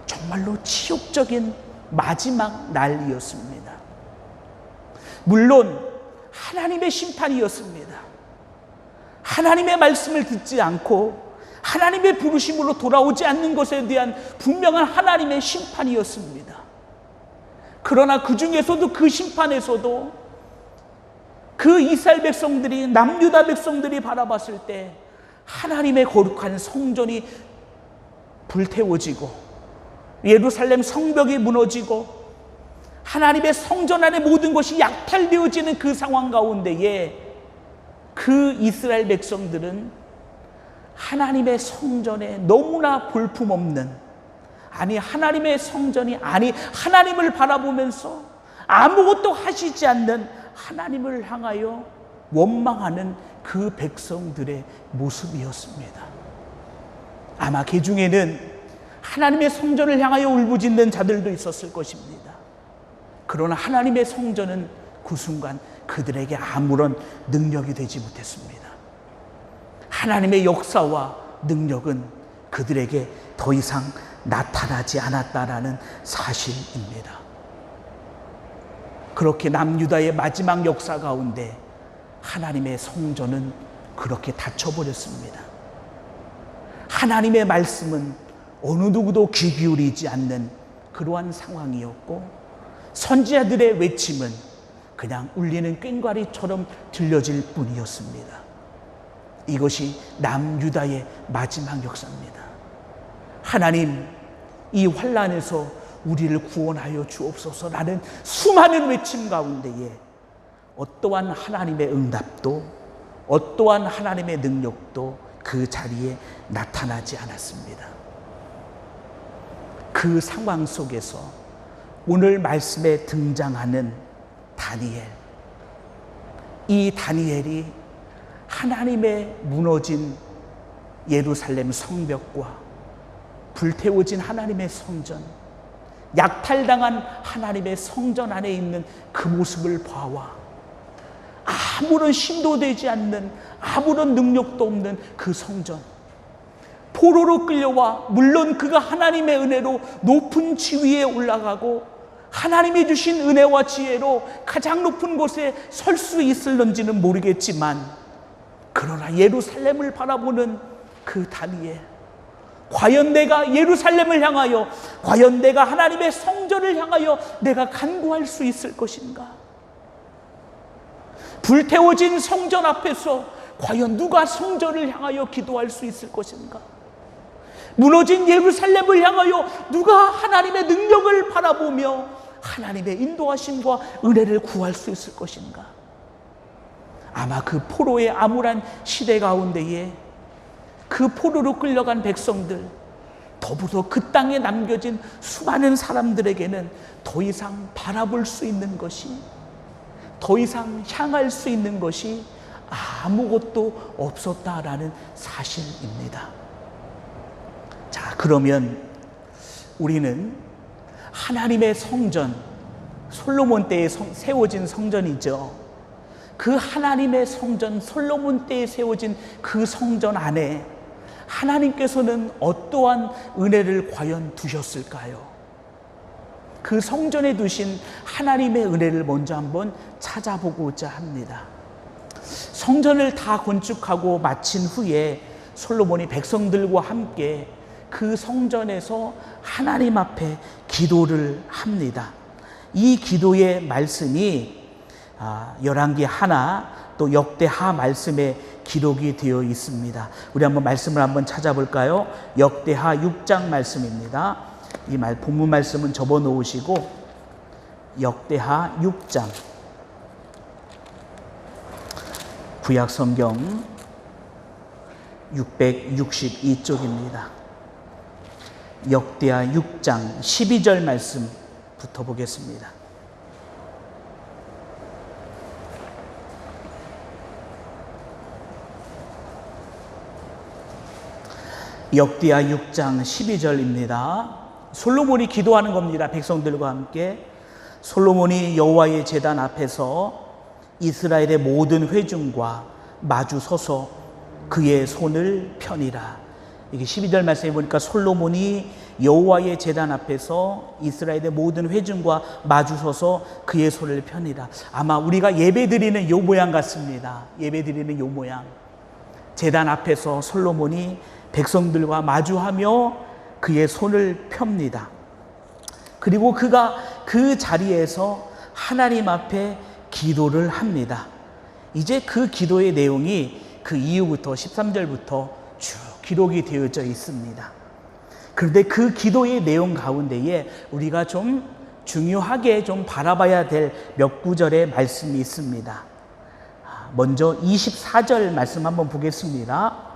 정말로 치욕적인 마지막 날이었습니다. 물론 하나님의 심판이었습니다. 하나님의 말씀을 듣지 않고 하나님의 부르심으로 돌아오지 않는 것에 대한 분명한 하나님의 심판이었습니다. 그러나 그 중에서도 그 심판에서도 그 이스라엘 백성들이 남유다 백성들이 바라봤을 때 하나님의 거룩한 성전이 불태워지고 예루살렘 성벽이 무너지고 하나님의 성전 안의 모든 것이 약탈되어지는 그 상황 가운데에 그 이스라엘 백성들은 하나님의 성전에 너무나 볼품없는, 아니 하나님의 성전이 아니 하나님을 바라보면서 아무것도 하시지 않는 하나님을 향하여 원망하는 그 백성들의 모습이었습니다. 아마 그 중에는 하나님의 성전을 향하여 울부짖는 자들도 있었을 것입니다. 그러나 하나님의 성전은 그 순간 그들에게 아무런 능력이 되지 못했습니다. 하나님의 역사와 능력은 그들에게 더 이상 나타나지 않았다라는 사실입니다. 그렇게 남유다의 마지막 역사 가운데 하나님의 성전은 그렇게 닫혀버렸습니다. 하나님의 말씀은 어느 누구도 귀 기울이지 않는 그러한 상황이었고 선지자들의 외침은 그냥 울리는 꽹과리처럼 들려질 뿐이었습니다. 이것이 남유다의 마지막 역사입니다. 하나님, 이 환난에서 우리를 구원하여 주옵소서라는 수많은 외침 가운데에 어떠한 하나님의 응답도 어떠한 하나님의 능력도 그 자리에 나타나지 않았습니다. 그 상황 속에서 오늘 말씀에 등장하는 다니엘, 이 다니엘이 하나님의 무너진 예루살렘 성벽과 불태워진 하나님의 성전, 약탈당한 하나님의 성전 안에 있는 그 모습을 봐와 아무런 힘도 되지 않는, 아무런 능력도 없는 그 성전, 포로로 끌려와 물론 그가 하나님의 은혜로 높은 지위에 올라가고 하나님이 주신 은혜와 지혜로 가장 높은 곳에 설 수 있을런지는 모르겠지만, 그러나 예루살렘을 바라보는 그 다니엘, 과연 내가 예루살렘을 향하여, 과연 내가 하나님의 성전을 향하여 내가 간구할 수 있을 것인가? 불태워진 성전 앞에서 과연 누가 성전을 향하여 기도할 수 있을 것인가? 무너진 예루살렘을 향하여 누가 하나님의 능력을 바라보며 하나님의 인도하심과 은혜를 구할 수 있을 것인가? 아마 그 포로의 암울한 시대 가운데에 그 포로로 끌려간 백성들, 더불어 그 땅에 남겨진 수많은 사람들에게는 더 이상 바라볼 수 있는 것이, 더 이상 향할 수 있는 것이 아무것도 없었다라는 사실입니다. 자, 그러면 우리는 하나님의 성전, 솔로몬 때에 세워진 성전이죠. 그 하나님의 성전, 솔로몬 때에 세워진 그 성전 안에 하나님께서는 어떠한 은혜를 과연 두셨을까요? 그 성전에 두신 하나님의 은혜를 먼저 한번 찾아보고자 합니다. 성전을 다 건축하고 마친 후에 솔로몬이 백성들과 함께 그 성전에서 하나님 앞에 기도를 합니다. 이 기도의 말씀이 열왕기 하나 또 역대하 말씀에 기록이 되어 있습니다. 우리 한번 말씀을 한번 찾아볼까요? 역대하 6장 말씀입니다. 이 본문 말씀은 접어 놓으시고 역대하 6장 구약 성경 662쪽입니다. 역대하 6장 12절 말씀부터 보겠습니다. 역대하 6장 12절입니다. 솔로몬이 기도하는 겁니다. 백성들과 함께. 솔로몬이 여호와의 제단 앞에서 이스라엘의 모든 회중과 마주 서서 그의 손을 펴니라. 이게 12절 말씀에 보니까 솔로몬이 여호와의 제단 앞에서 이스라엘의 모든 회중과 마주 서서 그의 손을 펴니라. 아마 우리가 예배드리는 요 모양 같습니다. 예배드리는 요 모양. 제단 앞에서 솔로몬이 백성들과 마주하며 그의 손을 펴니다. 그리고 그가 그 자리에서 하나님 앞에 기도를 합니다. 이제 그 기도의 내용이 그 이후부터 13절부터 쭉 기록이 되어져 있습니다. 그런데 그 기도의 내용 가운데에 우리가 좀 중요하게 좀 바라봐야 될 몇 구절의 말씀이 있습니다. 먼저 24절 말씀 한번 보겠습니다.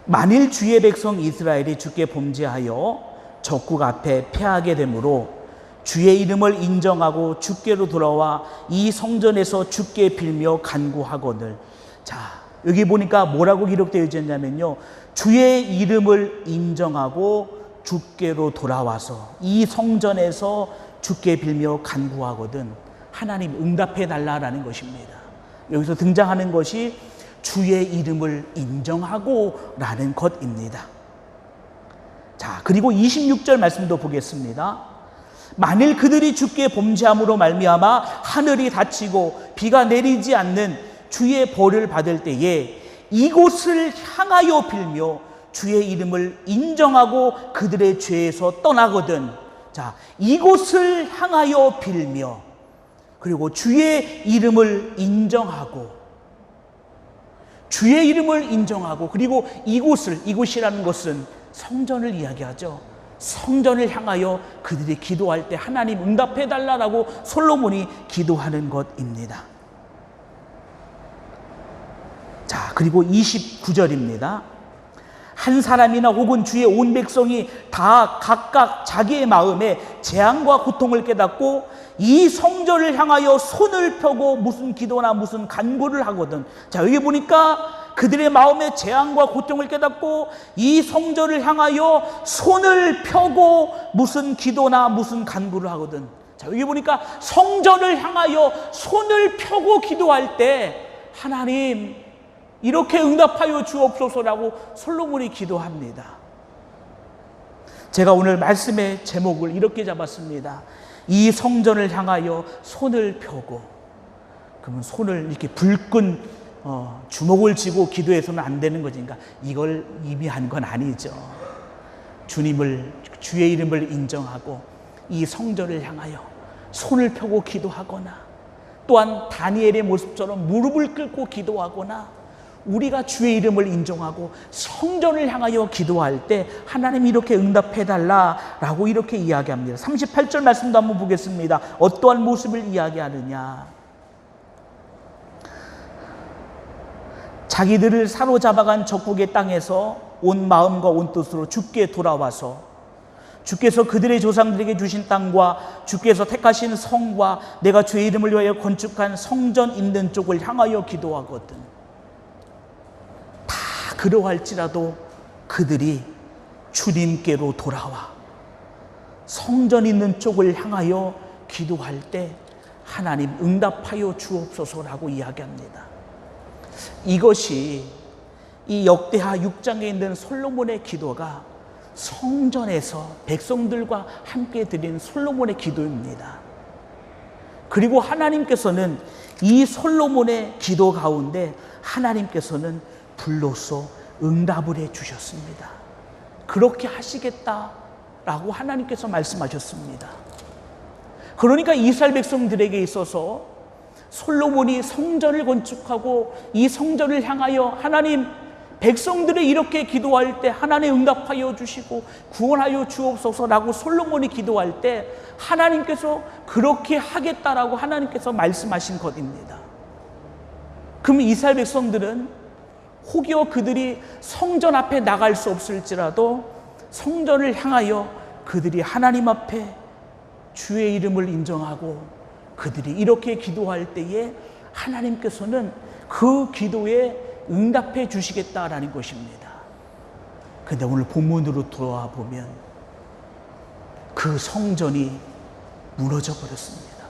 만일 주의 백성 이스라엘이 주께 범죄하여 적국 앞에 패하게 되므로 주의 이름을 인정하고 주께로 돌아와 이 성전에서 주께 빌며 간구하거늘. 자, 여기 보니까 뭐라고 기록되어 있냐면요, 주의 이름을 인정하고 주께로 돌아와서 이 성전에서 주께 빌며 간구하거든 하나님 응답해 달라라는 것입니다. 여기서 등장하는 것이 주의 이름을 인정하고 라는 것입니다. 자, 그리고 26절 말씀도 보겠습니다. 만일 그들이 주께 범죄함으로 말미암아 하늘이 닫히고 비가 내리지 않는 주의 벌을 받을 때에 이곳을 향하여 빌며 주의 이름을 인정하고 그들의 죄에서 떠나거든. 자, 이곳을 향하여 빌며 그리고 주의 이름을 인정하고 주의 이름을 인정하고 그리고 이곳이라는 것은 성전을 이야기하죠. 성전을 향하여 그들이 기도할 때 하나님 응답해 달라라고 솔로몬이 기도하는 것입니다. 자, 그리고 29절입니다. 한 사람이나 혹은 주의 온 백성이 다 각각 자기의 마음에 재앙과 고통을 깨닫고 이 성전을 향하여 손을 펴고 무슨 기도나 무슨 간구를 하거든. 자, 여기 보니까 그들의 마음에 재앙과 고통을 깨닫고 이 성전을 향하여 손을 펴고 무슨 기도나 무슨 간구를 하거든. 자, 여기 보니까 성전을 향하여 손을 펴고 기도할 때 하나님 이렇게 응답하여 주옵소서라고 솔로몬이 기도합니다. 제가 오늘 말씀의 제목을 이렇게 잡았습니다. 이 성전을 향하여 손을 펴고. 그러면 손을 이렇게 불끈 주먹을 쥐고 기도해서는 안 되는 것인가? 이걸 의미한 건 아니죠. 주의 이름을 인정하고 이 성전을 향하여 손을 펴고 기도하거나 또한 다니엘의 모습처럼 무릎을 꿇고 기도하거나 우리가 주의 이름을 인정하고 성전을 향하여 기도할 때 하나님 이렇게 응답해달라라고 이렇게 이야기합니다. 38절 말씀도 한번 보겠습니다. 어떠한 모습을 이야기하느냐. 자기들을 사로잡아간 적국의 땅에서 온 마음과 온 뜻으로 주께 돌아와서 주께서 그들의 조상들에게 주신 땅과 주께서 택하신 성과 내가 주의 이름을 위하여 건축한 성전 있는 쪽을 향하여 기도하거든. 다 그러할지라도 그들이 주님께로 돌아와 성전 있는 쪽을 향하여 기도할 때 하나님 응답하여 주옵소서라고 이야기합니다. 이것이 이 역대하 6장에 있는 솔로몬의 기도가 성전에서 백성들과 함께 드린 솔로몬의 기도입니다. 그리고 하나님께서는 이 솔로몬의 기도 가운데 하나님께서는 불로써 응답을 해 주셨습니다. 그렇게 하시겠다라고 하나님께서 말씀하셨습니다. 그러니까 이스라엘 백성들에게 있어서 솔로몬이 성전을 건축하고 이 성전을 향하여 하나님, 백성들이 이렇게 기도할 때 하나님 응답하여 주시고 구원하여 주옵소서라고 솔로몬이 기도할 때 하나님께서 그렇게 하겠다라고 하나님께서 말씀하신 것입니다. 그럼 이스라엘 백성들은 혹여 그들이 성전 앞에 나갈 수 없을지라도 성전을 향하여 그들이 하나님 앞에 주의 이름을 인정하고 그들이 이렇게 기도할 때에 하나님께서는 그 기도에 응답해 주시겠다라는 것입니다. 그런데 오늘 본문으로 돌아보면 그 성전이 무너져 버렸습니다.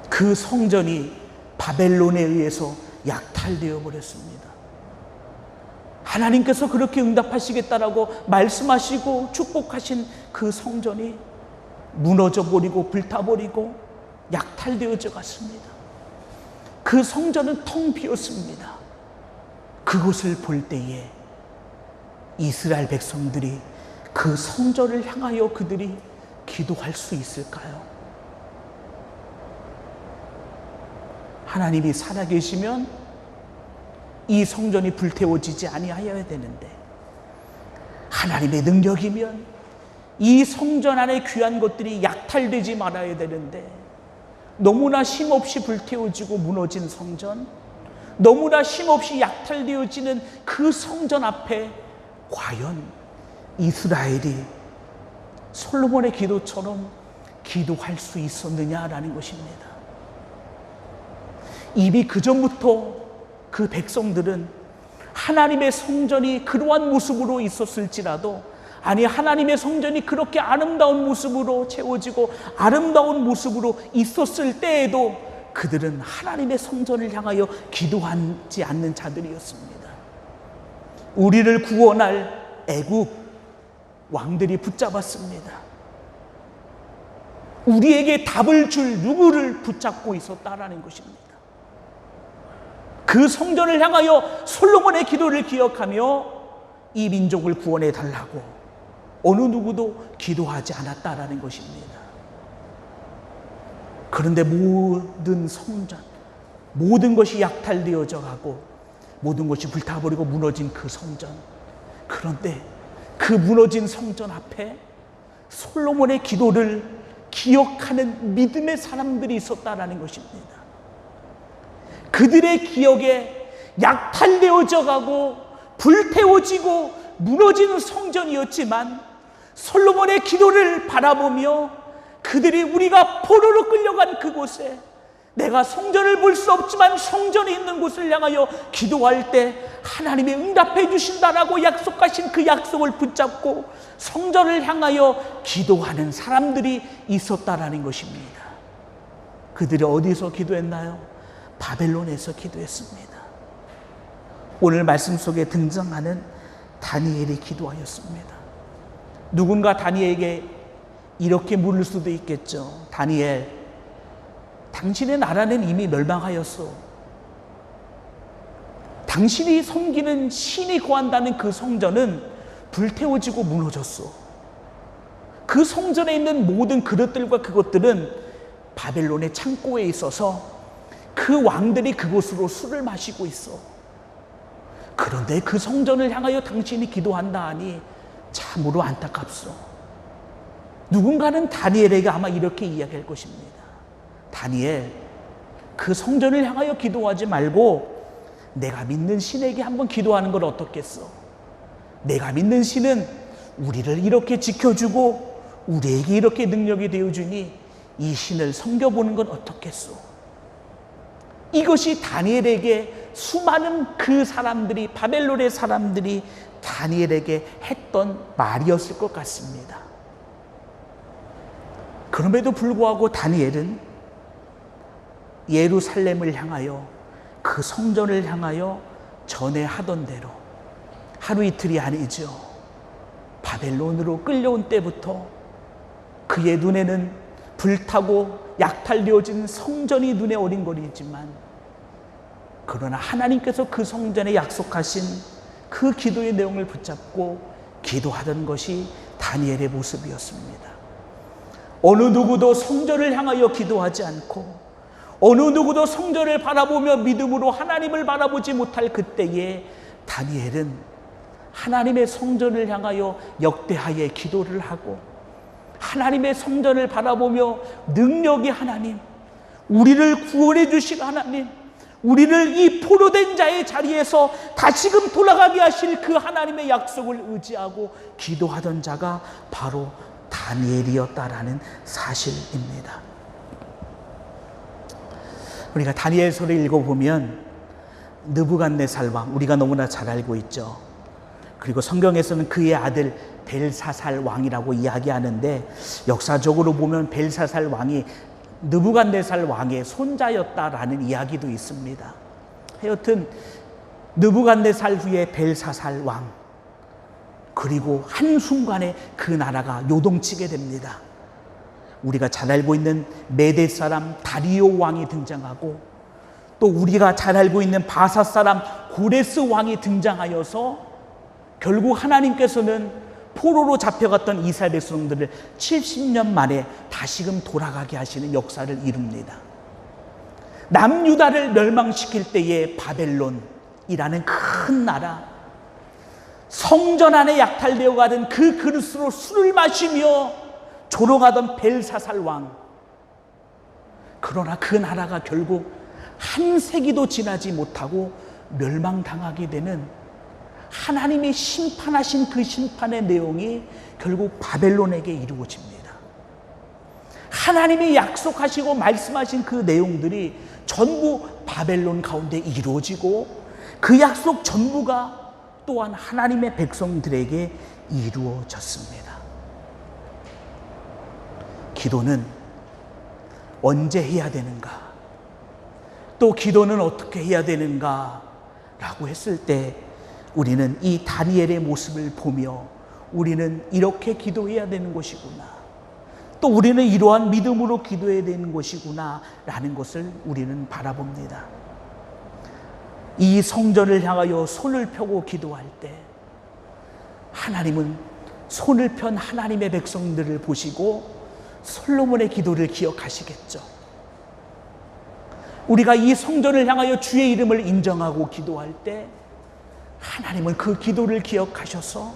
그 성전이 바벨론에 의해서 약탈되어 버렸습니다. 하나님께서 그렇게 응답하시겠다라고 말씀하시고 축복하신 그 성전이 무너져 버리고 불타버리고 약탈되어져 갔습니다. 그 성전은 텅 비었습니다. 그곳을 볼 때에 이스라엘 백성들이 그 성전을 향하여 그들이 기도할 수 있을까요? 하나님이 살아계시면 이 성전이 불태워지지 아니하여야 되는데, 하나님의 능력이면 이 성전 안에 귀한 것들이 약탈되지 말아야 되는데, 너무나 힘없이 불태워지고 무너진 성전, 너무나 힘없이 약탈되어지는 그 성전 앞에 과연 이스라엘이 솔로몬의 기도처럼 기도할 수 있었느냐라는 것입니다. 이미 그전부터 그 백성들은 하나님의 성전이 그러한 모습으로 있었을지라도, 아니 하나님의 성전이 그렇게 아름다운 모습으로 채워지고 아름다운 모습으로 있었을 때에도 그들은 하나님의 성전을 향하여 기도하지 않는 자들이었습니다. 우리를 구원할 애굽 왕들이 붙잡았습니다. 우리에게 답을 줄 누구를 붙잡고 있었다라는 것입니다. 그 성전을 향하여 솔로몬의 기도를 기억하며 이 민족을 구원해 달라고 어느 누구도 기도하지 않았다라는 것입니다. 그런데 모든 성전, 모든 것이 약탈되어져 가고 모든 것이 불타버리고 무너진 그 성전, 그런데 그 무너진 성전 앞에 솔로몬의 기도를 기억하는 믿음의 사람들이 있었다라는 것입니다. 그들의 기억에 약탈되어져 가고 불태워지고 무너지는 성전이었지만 솔로몬의 기도를 바라보며 그들이 우리가 포로로 끌려간 그곳에 내가 성전을 볼 수 없지만 성전이 있는 곳을 향하여 기도할 때 하나님이 응답해 주신다라고 약속하신 그 약속을 붙잡고 성전을 향하여 기도하는 사람들이 있었다라는 것입니다. 그들이 어디서 기도했나요? 바벨론에서 기도했습니다. 오늘 말씀 속에 등장하는 다니엘이 기도하였습니다. 누군가 다니엘에게 이렇게 물을 수도 있겠죠. 다니엘, 당신의 나라는 이미 멸망하였어. 당신이 섬기는 신이 거한다는 그 성전은 불태워지고 무너졌어. 그 성전에 있는 모든 그릇들과 그것들은 바벨론의 창고에 있어서 그 왕들이 그곳으로 술을 마시고 있어. 그런데 그 성전을 향하여 당신이 기도한다 하니 참으로 안타깝소. 누군가는 다니엘에게 아마 이렇게 이야기할 것입니다. 다니엘, 그 성전을 향하여 기도하지 말고 내가 믿는 신에게 한번 기도하는 걸 어떻겠어? 내가 믿는 신은 우리를 이렇게 지켜주고 우리에게 이렇게 능력이 되어주니 이 신을 섬겨보는 건 어떻겠어? 이것이 다니엘에게 수많은 그 사람들이, 바벨론의 사람들이 다니엘에게 했던 말이었을 것 같습니다. 그럼에도 불구하고 다니엘은 예루살렘을 향하여 그 성전을 향하여 전에 하던 대로 하루 이틀이 아니죠. 바벨론으로 끌려온 때부터 그의 눈에는 불타고 약탈되어진 성전이 눈에 어린거리지만, 그러나 하나님께서 그 성전에 약속하신 그 기도의 내용을 붙잡고 기도하던 것이 다니엘의 모습이었습니다. 어느 누구도 성전을 향하여 기도하지 않고, 어느 누구도 성전을 바라보며 믿음으로 하나님을 바라보지 못할 그때에 다니엘은 하나님의 성전을 향하여 역대하에 기도를 하고, 하나님의 성전을 바라보며 능력의 하나님, 우리를 구원해 주실 하나님, 우리를 이 포로된 자의 자리에서 다시금 돌아가게 하실 그 하나님의 약속을 의지하고 기도하던 자가 바로 다니엘이었다라는 사실입니다. 우리가 다니엘서를 읽어보면 느부갓네살 왕, 우리가 너무나 잘 알고 있죠. 그리고 성경에서는 그의 아들 벨사살 왕이라고 이야기하는데, 역사적으로 보면 벨사살 왕이 느부갓네살 왕의 손자였다라는 이야기도 있습니다. 하여튼 느부갓네살 후에 벨사살 왕, 그리고 한순간에 그 나라가 요동치게 됩니다. 우리가 잘 알고 있는 메대 사람 다리오 왕이 등장하고, 또 우리가 잘 알고 있는 바사 사람 고레스 왕이 등장하여서 결국 하나님께서는 포로로 잡혀갔던 이스라엘 백성들을 70년 만에 다시금 돌아가게 하시는 역사를 이룹니다. 남유다를 멸망시킬 때에 바벨론이라는 큰 나라, 성전 안에 약탈되어 가던 그 그릇으로 술을 마시며 조롱하던 벨사살 왕, 그러나 그 나라가 결국 한 세기도 지나지 못하고 멸망당하게 되는, 하나님이 심판하신 그 심판의 내용이 결국 바벨론에게 이루어집니다. 하나님이 약속하시고 말씀하신 그 내용들이 전부 바벨론 가운데 이루어지고, 그 약속 전부가 또한 하나님의 백성들에게 이루어졌습니다. 기도는 언제 해야 되는가? 또 기도는 어떻게 해야 되는가? 라고 했을 때 우리는 이 다니엘의 모습을 보며 우리는 이렇게 기도해야 되는 것이구나, 또 우리는 이러한 믿음으로 기도해야 되는 것이구나 라는 것을 우리는 바라봅니다. 이 성전을 향하여 손을 펴고 기도할 때 하나님은 손을 편 하나님의 백성들을 보시고 솔로몬의 기도를 기억하시겠죠. 우리가 이 성전을 향하여 주의 이름을 인정하고 기도할 때 하나님은 그 기도를 기억하셔서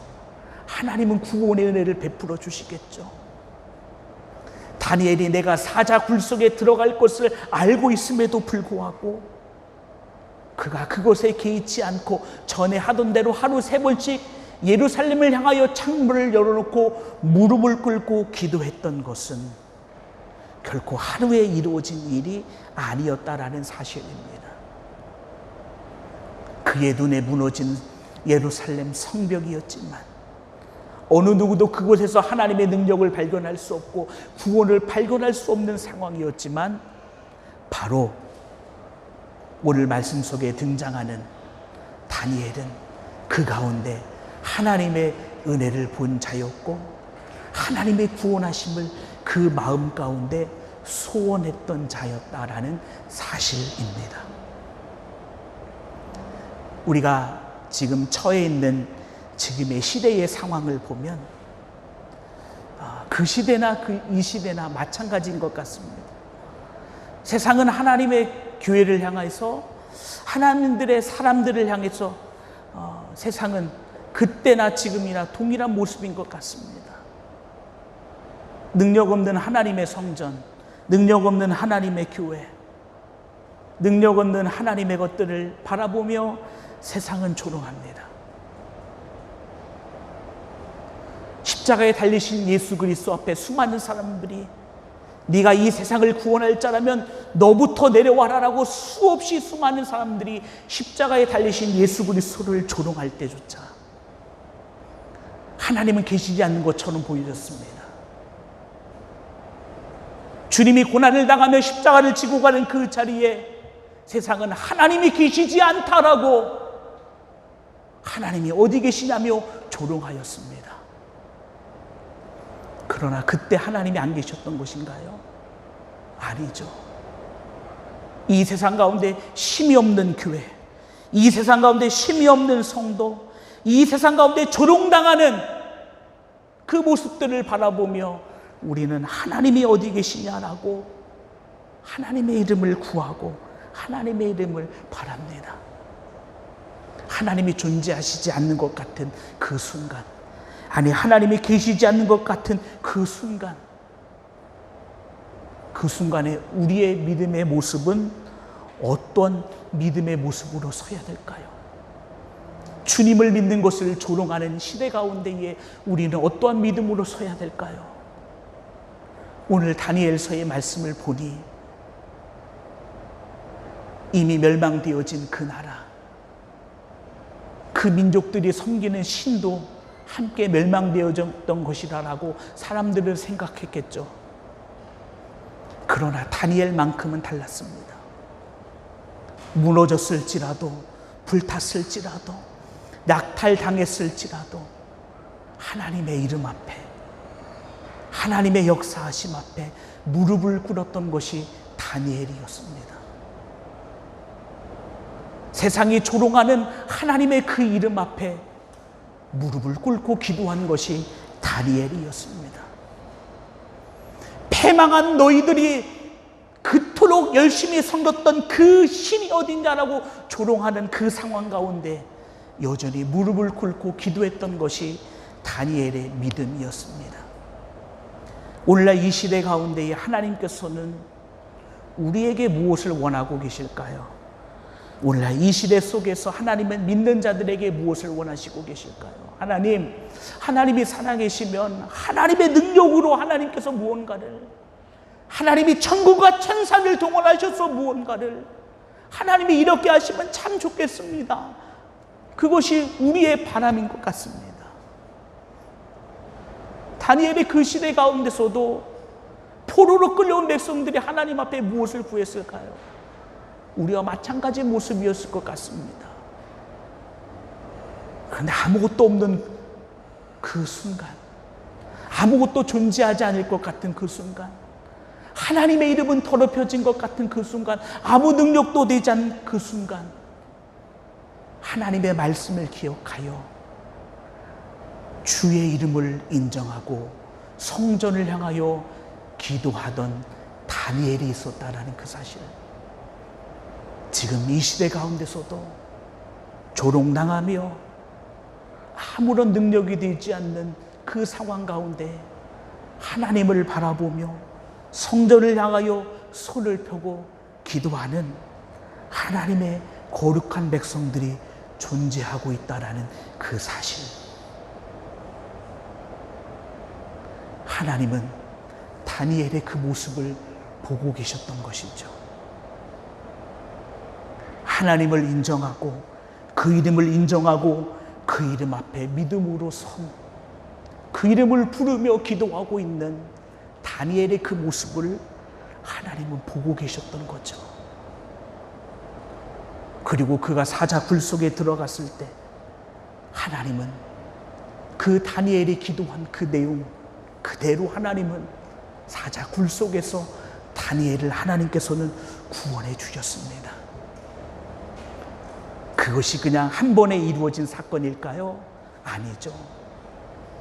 하나님은 구원의 은혜를 베풀어 주시겠죠. 다니엘이 내가 사자 굴 속에 들어갈 것을 알고 있음에도 불구하고 그가 그곳에 개의치 않고 전에 하던 대로 하루 3번씩 예루살렘을 향하여 창문을 열어놓고 무릎을 꿇고 기도했던 것은 결코 하루에 이루어진 일이 아니었다라는 사실입니다. 그의 눈에 무너진 예루살렘 성벽이었지만 어느 누구도 그곳에서 하나님의 능력을 발견할 수 없고 구원을 발견할 수 없는 상황이었지만, 바로 오늘 말씀 속에 등장하는 다니엘은 그 가운데 하나님의 은혜를 본 자였고 하나님의 구원하심을 그 마음 가운데 소원했던 자였다라는 사실입니다. 우리가 지금 처해 있는 지금의 시대의 상황을 보면 그 시대나 이 시대나 마찬가지인 것 같습니다. 세상은 하나님의 교회를 향해서, 하나님들의 사람들을 향해서 세상은 그때나 지금이나 동일한 모습인 것 같습니다. 능력 없는 하나님의 성전, 능력 없는 하나님의 교회, 능력 없는 하나님의 것들을 바라보며 세상은 조롱합니다. 십자가에 달리신 예수 그리스도 앞에 수많은 사람들이 네가 이 세상을 구원할 자라면 너부터 내려와라라고 수없이 수많은 사람들이 십자가에 달리신 예수 그리스도를 조롱할 때조차 하나님은 계시지 않는 것처럼 보여졌습니다. 주님이 고난을 당하며 십자가를 지고 가는 그 자리에 세상은 하나님이 계시지 않다라고 하나님이 어디 계시냐며 조롱하였습니다. 그러나 그때 하나님이 안 계셨던 것인가요? 아니죠. 이 세상 가운데 힘이 없는 교회, 이 세상 가운데 힘이 없는 성도, 이 세상 가운데 조롱당하는 그 모습들을 바라보며 우리는 하나님이 어디 계시냐라고 하나님의 이름을 구하고 하나님의 이름을 바랍니다. 하나님이 존재하시지 않는 것 같은 그 순간, 아니 하나님이 계시지 않는 것 같은 그 순간, 그 순간에 우리의 믿음의 모습은 어떤 믿음의 모습으로 서야 될까요? 주님을 믿는 것을 조롱하는 시대 가운데에 우리는 어떠한 믿음으로 서야 될까요? 오늘 다니엘서의 말씀을 보니 이미 멸망되어진 그 나라, 그 민족들이 섬기는 신도 함께 멸망되어졌던 것이라고 사람들은 생각했겠죠. 그러나 다니엘만큼은 달랐습니다. 무너졌을지라도, 불탔을지라도, 낙탈당했을지라도 하나님의 이름 앞에, 하나님의 역사하심 앞에 무릎을 꿇었던 것이 다니엘이었습니다. 세상이 조롱하는 하나님의 그 이름 앞에 무릎을 꿇고 기도한 것이 다니엘이었습니다. 패망한 너희들이 그토록 열심히 섬겼던 그 신이 어딘가라고 조롱하는 그 상황 가운데 여전히 무릎을 꿇고 기도했던 것이 다니엘의 믿음이었습니다. 오늘날 이 시대 가운데에 하나님께서는 우리에게 무엇을 원하고 계실까요? 오늘날 이 시대 속에서 하나님은 믿는 자들에게 무엇을 원하시고 계실까요? 하나님이 살아계시면 하나님의 능력으로 하나님께서 무언가를, 하나님이 천국과 천사를 동원하셔서 무언가를, 하나님이 이렇게 하시면 참 좋겠습니다. 그것이 우리의 바람인 것 같습니다. 다니엘의 그 시대 가운데서도 포로로 끌려온 백성들이 하나님 앞에 무엇을 구했을까요? 우리와 마찬가지 모습이었을 것 같습니다. 그런데 아무것도 없는 그 순간, 아무것도 존재하지 않을 것 같은 그 순간, 하나님의 이름은 더럽혀진 것 같은 그 순간, 아무 능력도 되지 않은 그 순간, 하나님의 말씀을 기억하여 주의 이름을 인정하고 성전을 향하여 기도하던 다니엘이 있었다라는 그 사실, 지금 이 시대 가운데서도 조롱당하며 아무런 능력이 되지 않는 그 상황 가운데 하나님을 바라보며 성전을 향하여 손을 펴고 기도하는 하나님의 거룩한 백성들이 존재하고 있다라는 그 사실, 하나님은 다니엘의 그 모습을 보고 계셨던 것이죠. 하나님을 인정하고 그 이름을 인정하고 그 이름 앞에 믿음으로 그 이름을 부르며 기도하고 있는 다니엘의 그 모습을 하나님은 보고 계셨던 거죠. 그리고 그가 사자 굴 속에 들어갔을 때 하나님은 그 다니엘이 기도한 그 내용 그대로 하나님은 사자 굴 속에서 다니엘을 하나님께서는 구원해 주셨습니다. 그것이 그냥 한 번에 이루어진 사건일까요? 아니죠.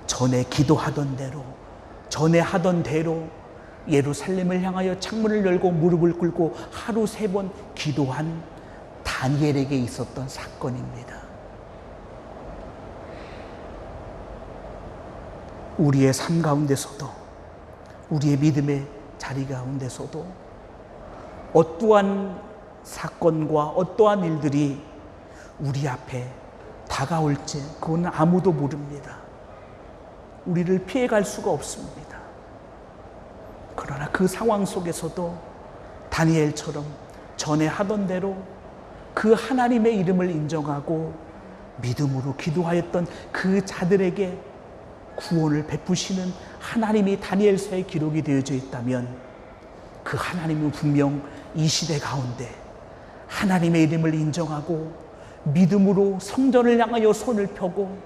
전에 기도하던 대로, 전에 하던 대로 예루살렘을 향하여 창문을 열고 무릎을 꿇고 하루 3번 기도한 다니엘에게 있었던 사건입니다. 우리의 삶 가운데서도, 우리의 믿음의 자리 가운데서도 어떠한 사건과 어떠한 일들이 우리 앞에 다가올지 그건 아무도 모릅니다. 우리를 피해갈 수가 없습니다. 그러나 그 상황 속에서도 다니엘처럼 전에 하던 대로 그 하나님의 이름을 인정하고 믿음으로 기도하였던 그 자들에게 구원을 베푸시는 하나님이 다니엘서에 기록이 되어져 있다면 그 하나님은 분명 이 시대 가운데 하나님의 이름을 인정하고 믿음으로 성전을 향하여 손을 펴고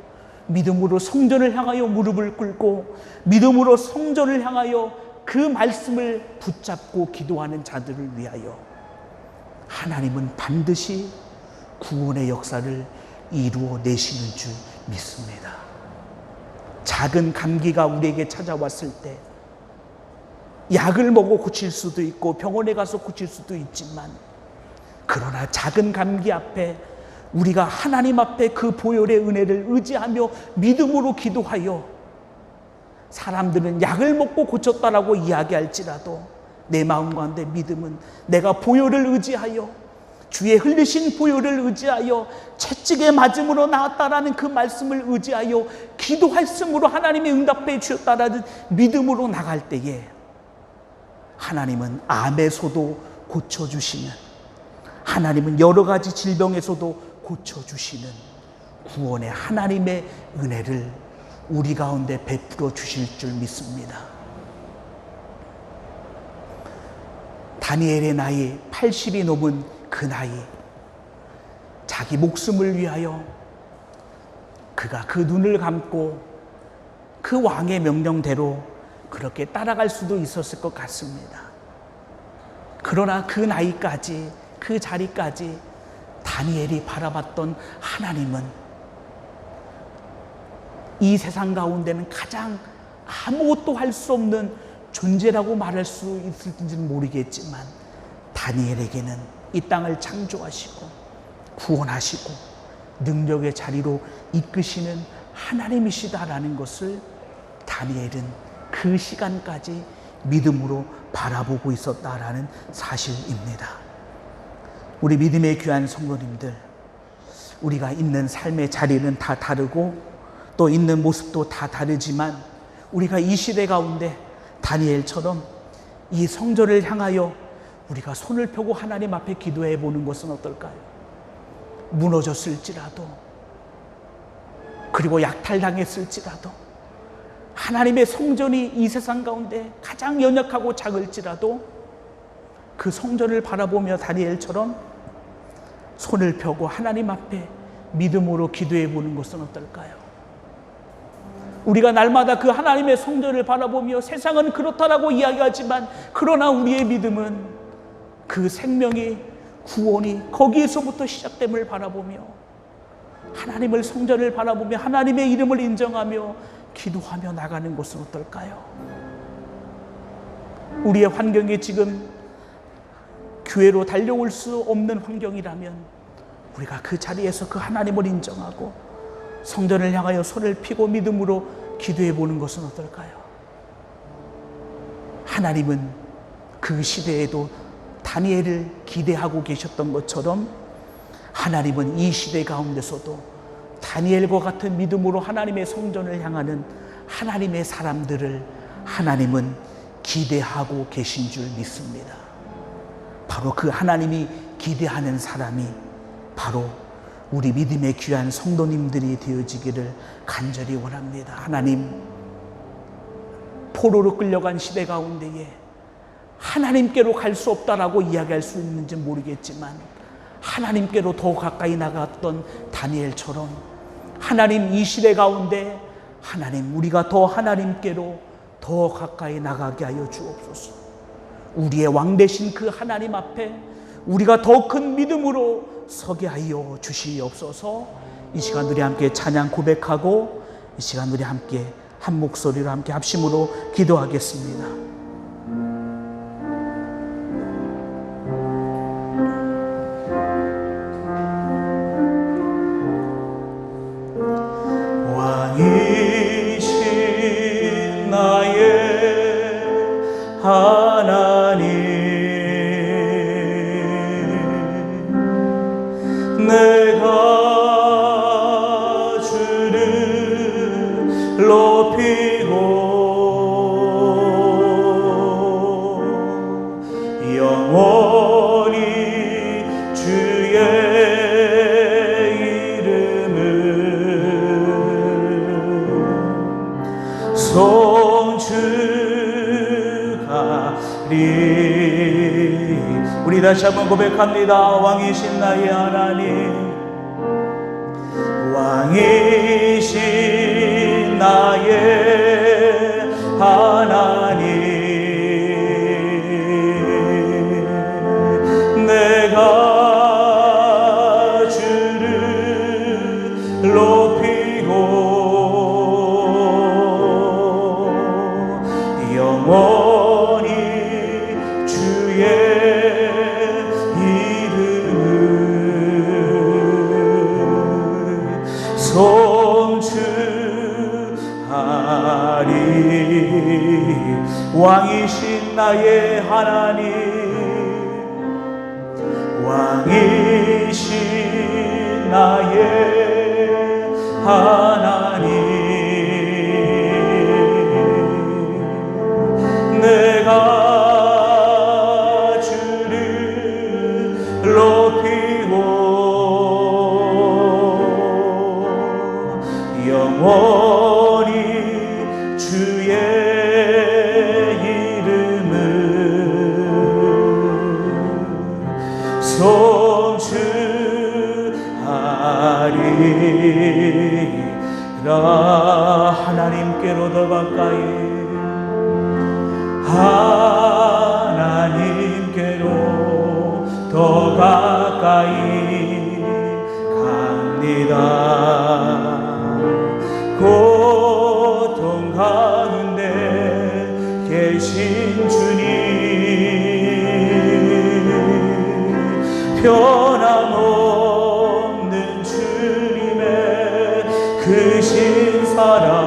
믿음으로 성전을 향하여 무릎을 꿇고 믿음으로 성전을 향하여 그 말씀을 붙잡고 기도하는 자들을 위하여 하나님은 반드시 구원의 역사를 이루어 내시는 줄 믿습니다. 작은 감기가 우리에게 찾아왔을 때 약을 먹어 고칠 수도 있고 병원에 가서 고칠 수도 있지만, 그러나 작은 감기 앞에 우리가 하나님 앞에 그 보혈의 은혜를 의지하며 믿음으로 기도하여, 사람들은 약을 먹고 고쳤다라고 이야기할지라도 내 마음 가운데 믿음은 내가 보혈을 의지하여, 주의 흘리신 보혈을 의지하여 채찍에 맞음으로 나았다라는 그 말씀을 의지하여 기도했으므로 하나님이 응답해 주셨다라는 믿음으로 나갈 때에 하나님은 암에서도 고쳐주시는, 하나님은 여러 가지 질병에서도 고쳐주시는 구원의 하나님의 은혜를 우리 가운데 베풀어 주실 줄 믿습니다. 다니엘의 나이 80이 넘은 그 나이, 자기 목숨을 위하여 그가 그 눈을 감고 그 왕의 명령대로 그렇게 따라갈 수도 있었을 것 같습니다. 그러나 그 나이까지, 그 자리까지 다니엘이 바라봤던 하나님은 이 세상 가운데는 가장 아무것도 할 수 없는 존재라고 말할 수 있을지는 모르겠지만, 다니엘에게는 이 땅을 창조하시고 구원하시고 능력의 자리로 이끄시는 하나님이시다라는 것을 다니엘은 그 시간까지 믿음으로 바라보고 있었다라는 사실입니다. 우리 믿음의 귀한 성도님들, 우리가 있는 삶의 자리는 다 다르고 또 있는 모습도 다 다르지만, 우리가 이 시대 가운데 다니엘처럼 이 성전을 향하여 우리가 손을 펴고 하나님 앞에 기도해 보는 것은 어떨까요? 무너졌을지라도, 그리고 약탈당했을지라도, 하나님의 성전이 이 세상 가운데 가장 연약하고 작을지라도 그 성전을 바라보며 다니엘처럼 손을 펴고 하나님 앞에 믿음으로 기도해 보는 것은 어떨까요? 우리가 날마다 그 하나님의 성전을 바라보며 세상은 그렇다라고 이야기하지만, 그러나 우리의 믿음은 그 생명이, 구원이 거기에서부터 시작됨을 바라보며 하나님을, 성전을 바라보며 하나님의 이름을 인정하며 기도하며 나가는 것은 어떨까요? 우리의 환경이 지금 교회로 달려올 수 없는 환경이라면 우리가 그 자리에서 그 하나님을 인정하고 성전을 향하여 손을 펴고 믿음으로 기도해 보는 것은 어떨까요? 하나님은 그 시대에도 다니엘을 기대하고 계셨던 것처럼, 하나님은 이 시대 가운데서도 다니엘과 같은 믿음으로 하나님의 성전을 향하는 하나님의 사람들을 하나님은 기대하고 계신 줄 믿습니다. 바로 그 하나님이 기대하는 사람이 바로 우리 믿음의 귀한 성도님들이 되어지기를 간절히 원합니다. 하나님, 포로로 끌려간 시대 가운데에 하나님께로 갈 수 없다라고 이야기할 수 있는지 모르겠지만, 하나님께로 더 가까이 나갔던 다니엘처럼 하나님, 이 시대 가운데 하나님, 우리가 더 하나님께로 더 가까이 나가게 하여 주옵소서. 우리의 왕 되신 그 하나님 앞에 우리가 더 큰 믿음으로 서게 하여 주시옵소서. 이 시간 우리 함께 찬양 고백하고 이 시간 우리 함께 한 목소리로 함께 합심으로 기도하겠습니다. 왕이신 나의 하나님, 내가 주를 높이고 영원히 주의 이름을 송축하리. 우리 다시 한번 고백합니다. 왕이신 나의 하나님, 왕이신 나의 하나님, 내가 주를 높이고 영원히 주의 이름을 송축하리. 왕이신 나의 하나님, 왕이신 나의 하나님, 내가 주를 높이고 영원히 주의 이름을 송축하리라. 하나님께로 더 가까이, 하나님께로 더 가까이 갑니다. 고통 가운데 계신 주님, 변함없는 주님의 크신 사랑,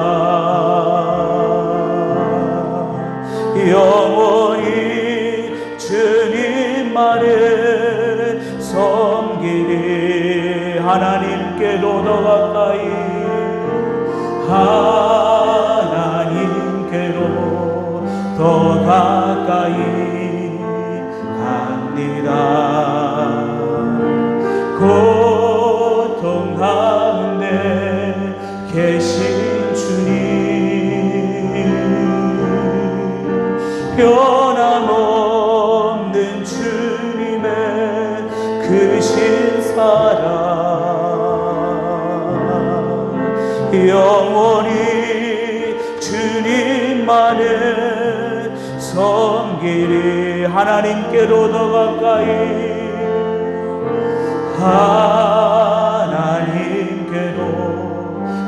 영원히 주님만을 섬기리. 하나님께로 더 가까이, 하나님께로 더 가까이 갑니다. 고통 가운데 계신 주님, 변함없는 주님의 크신 사랑, 영원히 주님만을 섬기리. 하나님께로 더 가까이, 하나님께로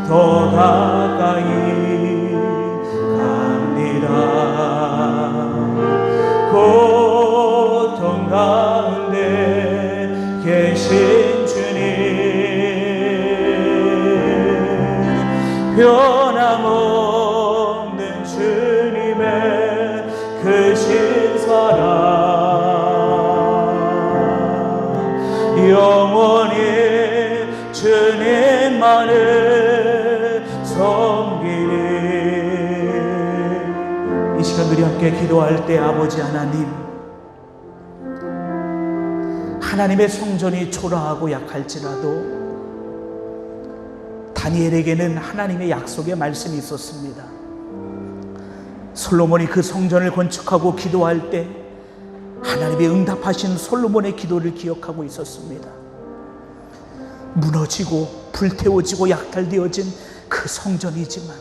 더 가까이 갑니다. 고통 가운데 계신 주님, 변함없는 주님의 크신 사랑, 영원히 주님만을 섬기리. 이 시간 우리 함께 기도할 때 아버지 하나님, 하나님의 성전이 초라하고 약할지라도 다니엘에게는 하나님의 약속의 말씀이 있었습니다. 솔로몬이 그 성전을 건축하고 기도할 때 하나님의 응답하신 솔로몬의 기도를 기억하고 있었습니다. 무너지고 불태워지고 약탈되어진 그 성전이지만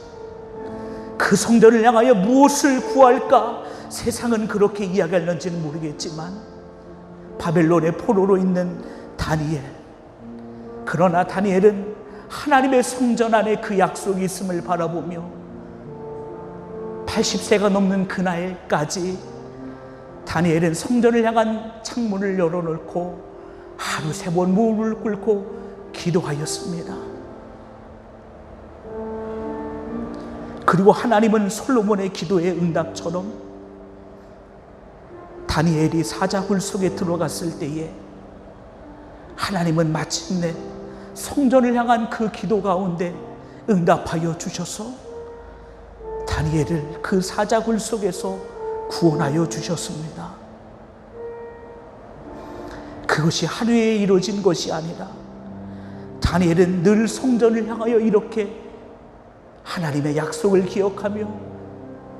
그 성전을 향하여 무엇을 구할까? 세상은 그렇게 이야기하는지는 모르겠지만 바벨론의 포로로 있는 다니엘, 그러나 다니엘은 하나님의 성전 안에 그 약속이 있음을 바라보며 80세가 넘는 그날까지 다니엘은 성전을 향한 창문을 열어놓고 하루 3번 무릎을 꿇고 기도하였습니다. 그리고 하나님은 솔로몬의 기도의 응답처럼 다니엘이 사자굴 속에 들어갔을 때에 하나님은 마침내 성전을 향한 그 기도 가운데 응답하여 주셔서 다니엘을 그 사자굴 속에서 구원하여 주셨습니다. 그것이 하루에 이루어진 것이 아니라 다니엘은 늘 성전을 향하여 이렇게 하나님의 약속을 기억하며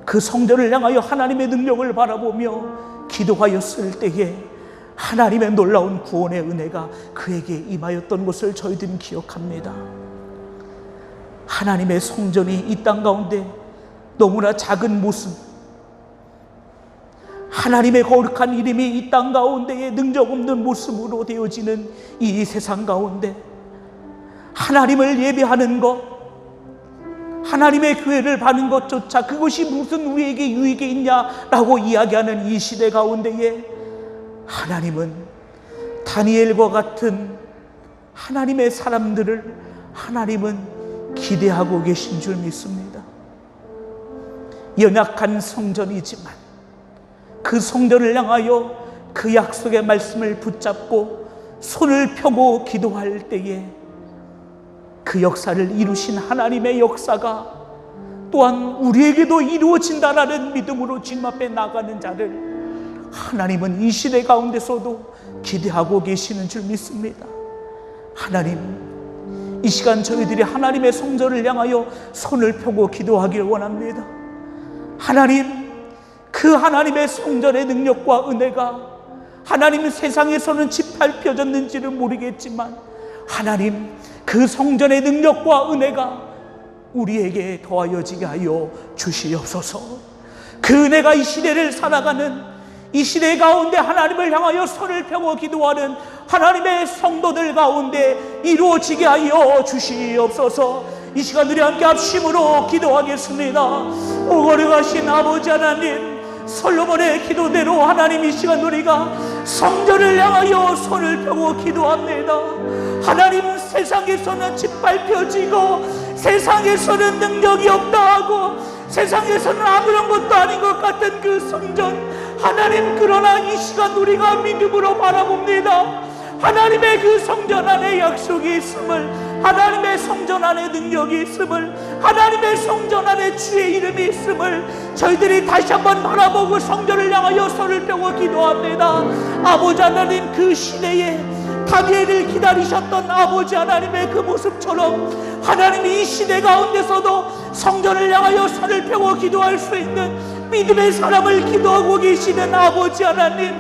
그 성전을 향하여 하나님의 능력을 바라보며 기도하였을 때에 하나님의 놀라운 구원의 은혜가 그에게 임하였던 것을 저희들은 기억합니다. 하나님의 성전이 이 땅 가운데 너무나 작은 모습, 하나님의 거룩한 이름이 이 땅 가운데에 능력 없는 모습으로 되어지는 이 세상 가운데 하나님을 예배하는 것, 하나님의 교회를 받는 것조차 그것이 무슨 우리에게 유익이 있냐라고 이야기하는 이 시대 가운데에 하나님은 다니엘과 같은 하나님의 사람들을 하나님은 기대하고 계신 줄 믿습니다. 연약한 성전이지만 그 성전을 향하여 그 약속의 말씀을 붙잡고 손을 펴고 기도할 때에 그 역사를 이루신 하나님의 역사가 또한 우리에게도 이루어진다라는 믿음으로 주님 앞에 나가는 자를 하나님은 이 시대 가운데서도 기대하고 계시는 줄 믿습니다. 하나님, 이 시간 저희들이 하나님의 성전을 향하여 손을 펴고 기도하길 원합니다. 하나님, 그 하나님의 성전의 능력과 은혜가 하나님 세상에서는 짓밟혀졌는지는 모르겠지만 하나님, 그 성전의 능력과 은혜가 우리에게 더하여지게 하여 주시옵소서. 그 은혜가 이 시대를 살아가는 이 시대 가운데 하나님을 향하여 손을 펴고 기도하는 하나님의 성도들 가운데 이루어지게 하여 주시옵소서. 이 시간 우리 함께 합심으로 기도하겠습니다. 오거려가신 아버지 하나님, 솔로몬의 기도대로 하나님 이 시간 우리가 성전을 향하여 손을 펴고 기도합니다. 하나님, 세상에서는 짓밟혀지고 세상에서는 능력이 없다 하고 세상에서는 아무런 것도 아닌 것 같은 그 성전, 하나님, 그러나 이 시간 우리가 믿음으로 바라봅니다. 하나님의 그 성전 안에 약속이 있음을, 하나님의 성전 안에 능력이 있음을, 하나님의 성전 안에 주의 이름이 있음을 저희들이 다시 한번 바라보고 성전을 향하여 손을 펴고 기도합니다. 아버지 하나님, 그 시대에 다니엘을 기다리셨던 아버지 하나님의 그 모습처럼 하나님이 이 시대 가운데서도 성전을 향하여 손을 펴고 기도할 수 있는 믿음의 사람을 기도하고 계시는 아버지 하나님,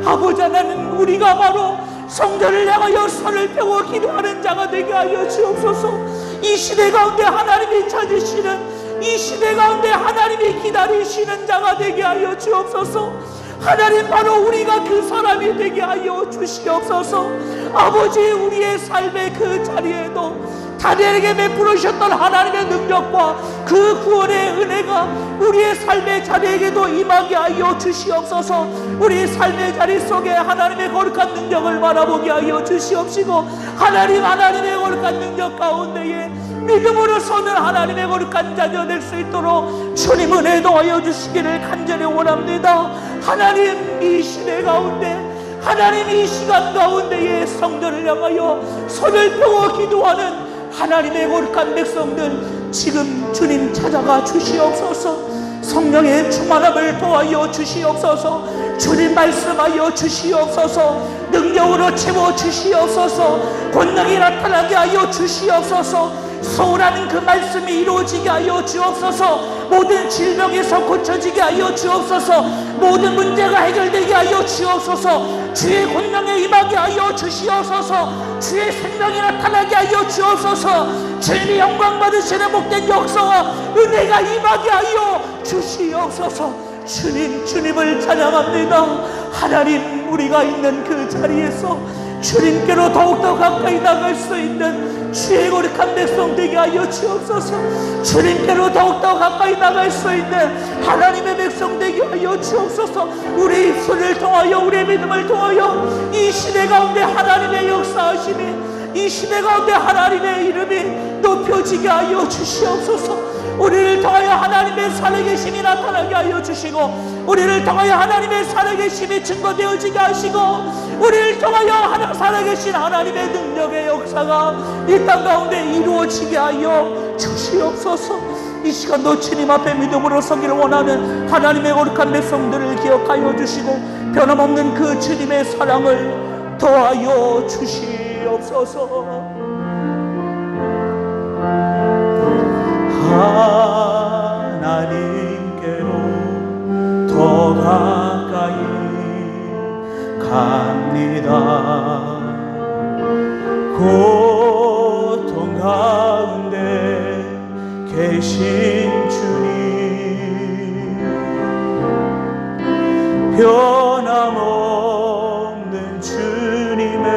아버지 하나님, 우리가 바로 성전을 향하여 손을 펴고 기도하는 자가 되게 하여 주옵소서. 이 시대 가운데 하나님이 찾으시는, 이 시대 가운데 하나님이 기다리시는 자가 되게 하여 주옵소서. 하나님, 바로 우리가 그 사람이 되게 하여 주시옵소서. 아버지, 우리의 삶의 그 자리에도 다니엘에게 베풀으셨던 하나님의 능력과 그 구원의 은혜가 우리의 삶의 자리에게도 임하게 하여 주시옵소서. 우리의 삶의 자리 속에 하나님의 거룩한 능력을 바라보게 하여 주시옵시고, 하나님의 거룩한 능력 가운데에 믿음으로 서는 하나님의 거룩한 자녀 될 수 있도록 주님 은혜 더하여 주시기를 간절히 원합니다. 하나님, 이 시대 가운데, 하나님 이 시간 가운데에 성전을 향하여 손을 펴고 기도하는 하나님의 거룩한 백성들, 지금 주님 찾아가 주시옵소서. 성령의 충만함을 도하여 주시옵소서. 주님 말씀하여 주시옵소서. 능력으로 채워 주시옵소서. 권능이 나타나게 하여 주시옵소서. 소원하는 그 말씀이 이루어지게 하여 주옵소서. 모든 질병에서 고쳐지게 하여 주옵소서. 모든 문제가 해결되게 하여 주옵소서. 주의 권능에 임하게 하여 주시옵소서. 주의 생명이 나타나게 하여 주옵소서. 주님이 영광 받으시는 복된 역사와 은혜가 임하게 하여 주시옵소서. 주님, 주님을 찬양합니다. 하나님, 우리가 있는 그 자리에서 주님께로 더욱더 가까이 나갈 수 있는 주의 거룩한 백성 되게 하여 주옵소서. 주님께로 더욱더 가까이 나갈 수 있는 하나님의 백성 되게 하여 주옵소서. 우리 입술을 통하여, 우리의 믿음을 통하여 이 시대 가운데 하나님의 역사하심이, 이 시대 가운데 하나님의 이름이 높여지게 하여 주시옵소서. 우리를 통하여 하나님의 살아계심이 나타나게 하여 주시고, 우리를 통하여 하나님의 살아계심이 증거되어지게 하시고, 우리를 통하여 살아계신 하나님의 능력의 역사가 이 땅 가운데 이루어지게 하여 주시옵소서. 이 시간도 주님 앞에 믿음으로 서기를 원하는 하나님의 거룩한 백성들을 기억하여 주시고, 변함없는 그 주님의 사랑을 더하여 주시옵소서. 하나님께로 더 가까이 간 갑니다. 고통 가운데 계신 주님, 변함없는 주님의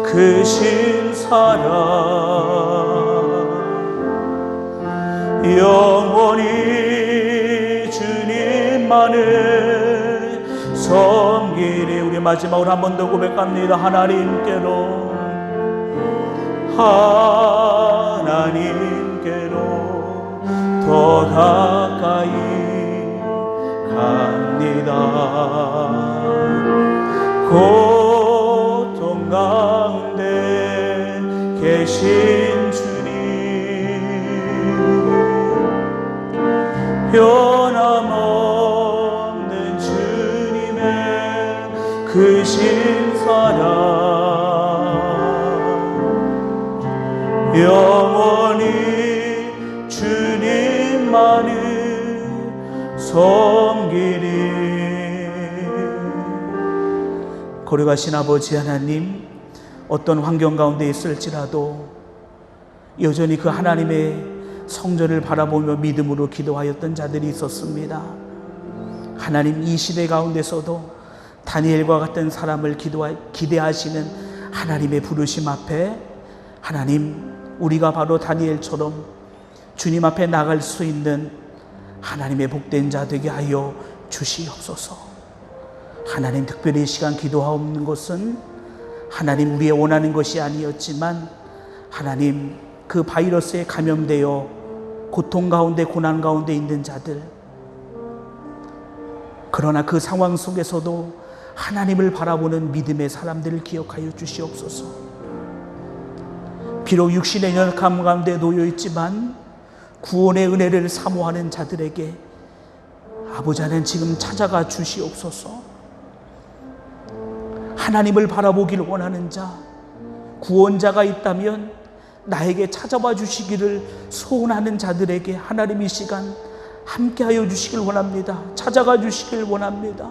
크신 사랑, 영원히 주님만을 섬기리. 우리 마지막으로 한 번 더 고백합니다. 하나님께로 더 가까이 갑니다. 고통 가운데 계신 주님, 변함없는 주님의 크신 사랑, 영원히 주님만을 섬기리. 거룩하신 아버지 하나님, 어떤 환경 가운데 있을지라도 여전히 그 하나님의 성전을 바라보며 믿음으로 기도하였던 자들이 있었습니다. 하나님, 이 시대 가운데서도 다니엘과 같은 사람을 기대하시는 하나님의 부르심 앞에 하나님, 우리가 바로 다니엘처럼 주님 앞에 나갈 수 있는 하나님의 복된 자 되게 하여 주시옵소서. 하나님, 특별히 이 시간 기도하옵는 것은 하나님 우리의 원하는 것이 아니었지만 하나님, 그 바이러스에 감염되어 고통 가운데 고난 가운데 있는 자들, 그러나 그 상황 속에서도 하나님을 바라보는 믿음의 사람들을 기억하여 주시옵소서. 비록 육신의 연약함 가운데 놓여 있지만 구원의 은혜를 사모하는 자들에게 아버지 하나님 지금 찾아가 주시옵소서. 하나님을 바라보기를 원하는 자, 구원자가 있다면 나에게 찾아와 주시기를 소원하는 자들에게 하나님 이 시간 함께하여 주시길 원합니다. 찾아가 주시길 원합니다.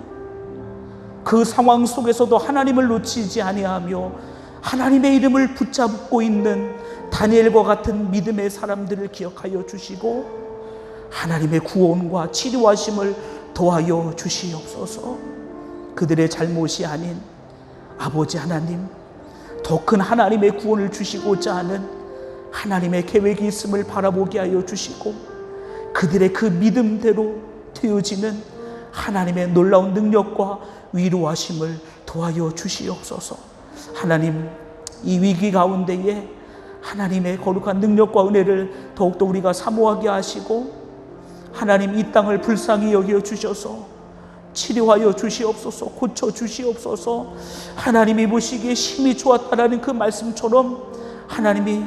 그 상황 속에서도 하나님을 놓치지 아니하며 하나님의 이름을 붙잡고 있는 다니엘과 같은 믿음의 사람들을 기억하여 주시고 하나님의 구원과 치료하심을 도와여 주시옵소서. 그들의 잘못이 아닌 아버지 하나님, 더 큰 하나님의 구원을 주시고자 하는 하나님의 계획이 있음을 바라보게 하여 주시고 그들의 그 믿음대로 되어지는 하나님의 놀라운 능력과 위로하심을 도와여 주시옵소서. 하나님, 이 위기 가운데에 하나님의 거룩한 능력과 은혜를 더욱더 우리가 사모하게 하시고 하나님, 이 땅을 불쌍히 여겨 주셔서 치료하여 주시옵소서. 고쳐 주시옵소서. 하나님이 보시기에 심히 좋았다라는 그 말씀처럼 하나님이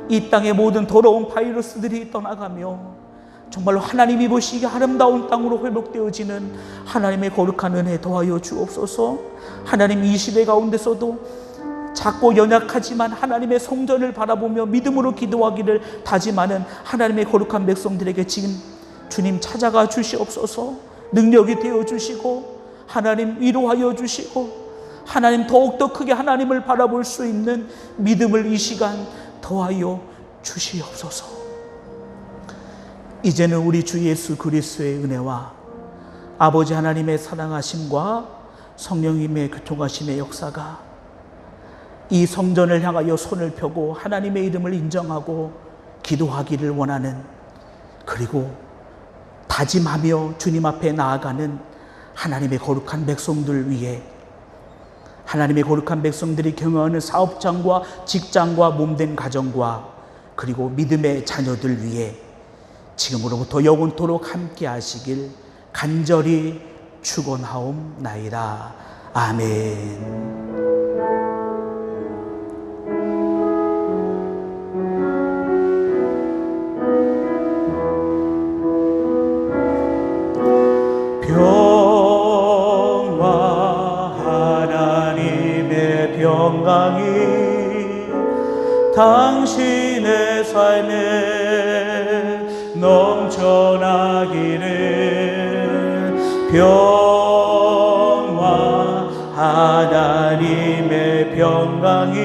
이 땅의 모든 더러운 바이러스들이 떠나가며 정말로 하나님이 보시기에 아름다운 땅으로 회복되어지는 하나님의 거룩한 은혜 도와여 주옵소서. 하나님, 이 시대 가운데서도 작고 연약하지만 하나님의 성전을 바라보며 믿음으로 기도하기를 다짐하는 하나님의 거룩한 백성들에게 지금 주님 찾아가 주시옵소서. 능력이 되어 주시고 하나님 위로하여 주시고 하나님 더욱더 크게 하나님을 바라볼 수 있는 믿음을 이 시간 더하여 주시옵소서. 이제는 우리 주 예수 그리스도의 은혜와 아버지 하나님의 사랑하심과 성령님의 교통하심의 역사가 이 성전을 향하여 손을 펴고 하나님의 이름을 인정하고 기도하기를 원하는, 그리고 다짐하며 주님 앞에 나아가는 하나님의 거룩한 백성들 위해, 하나님의 거룩한 백성들이 경영하는 사업장과 직장과 몸된 가정과 그리고 믿음의 자녀들 위해 지금으로부터 영원토록 함께 하시길 간절히 축원하옵나이다. 아멘. 평화 하나님의 평강이 당신의 삶에 넘쳐나기를. 평화 하나님의 평강이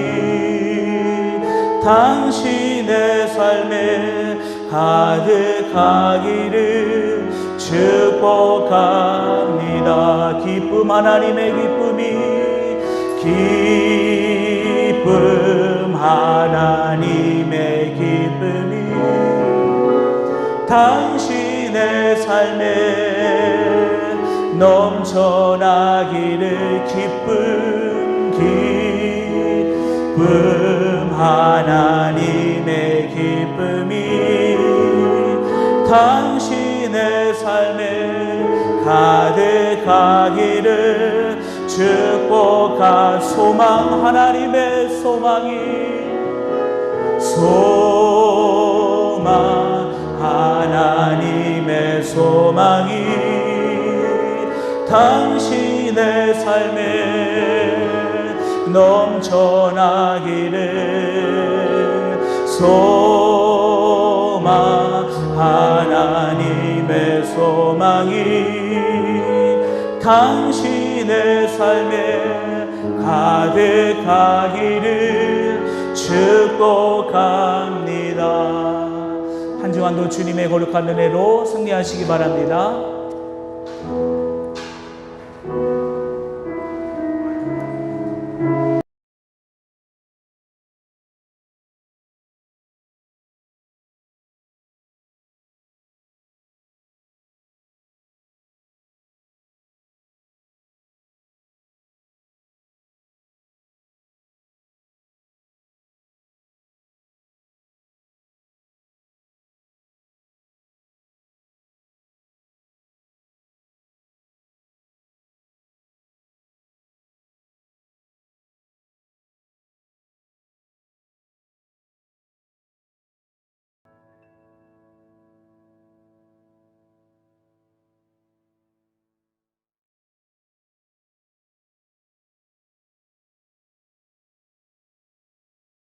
당신의 삶에 가득하기를 축복합니다. 기쁨, 하나님의 기쁨, 하나님의 기쁨이 당신의 삶에 넘쳐나기를. 기쁨, 하나님의 기쁨이 당신의 삶에 가득하기를 축복한 소망, 하나님의 소망, 하나님의 소망이 당신의 삶에 넘쳐나기를. 소망, 하나님의 소망이 당신의 삶에 가득하기를 축복합니다. 한 주간도 주님의 거룩한 은혜로 승리하시기 바랍니다.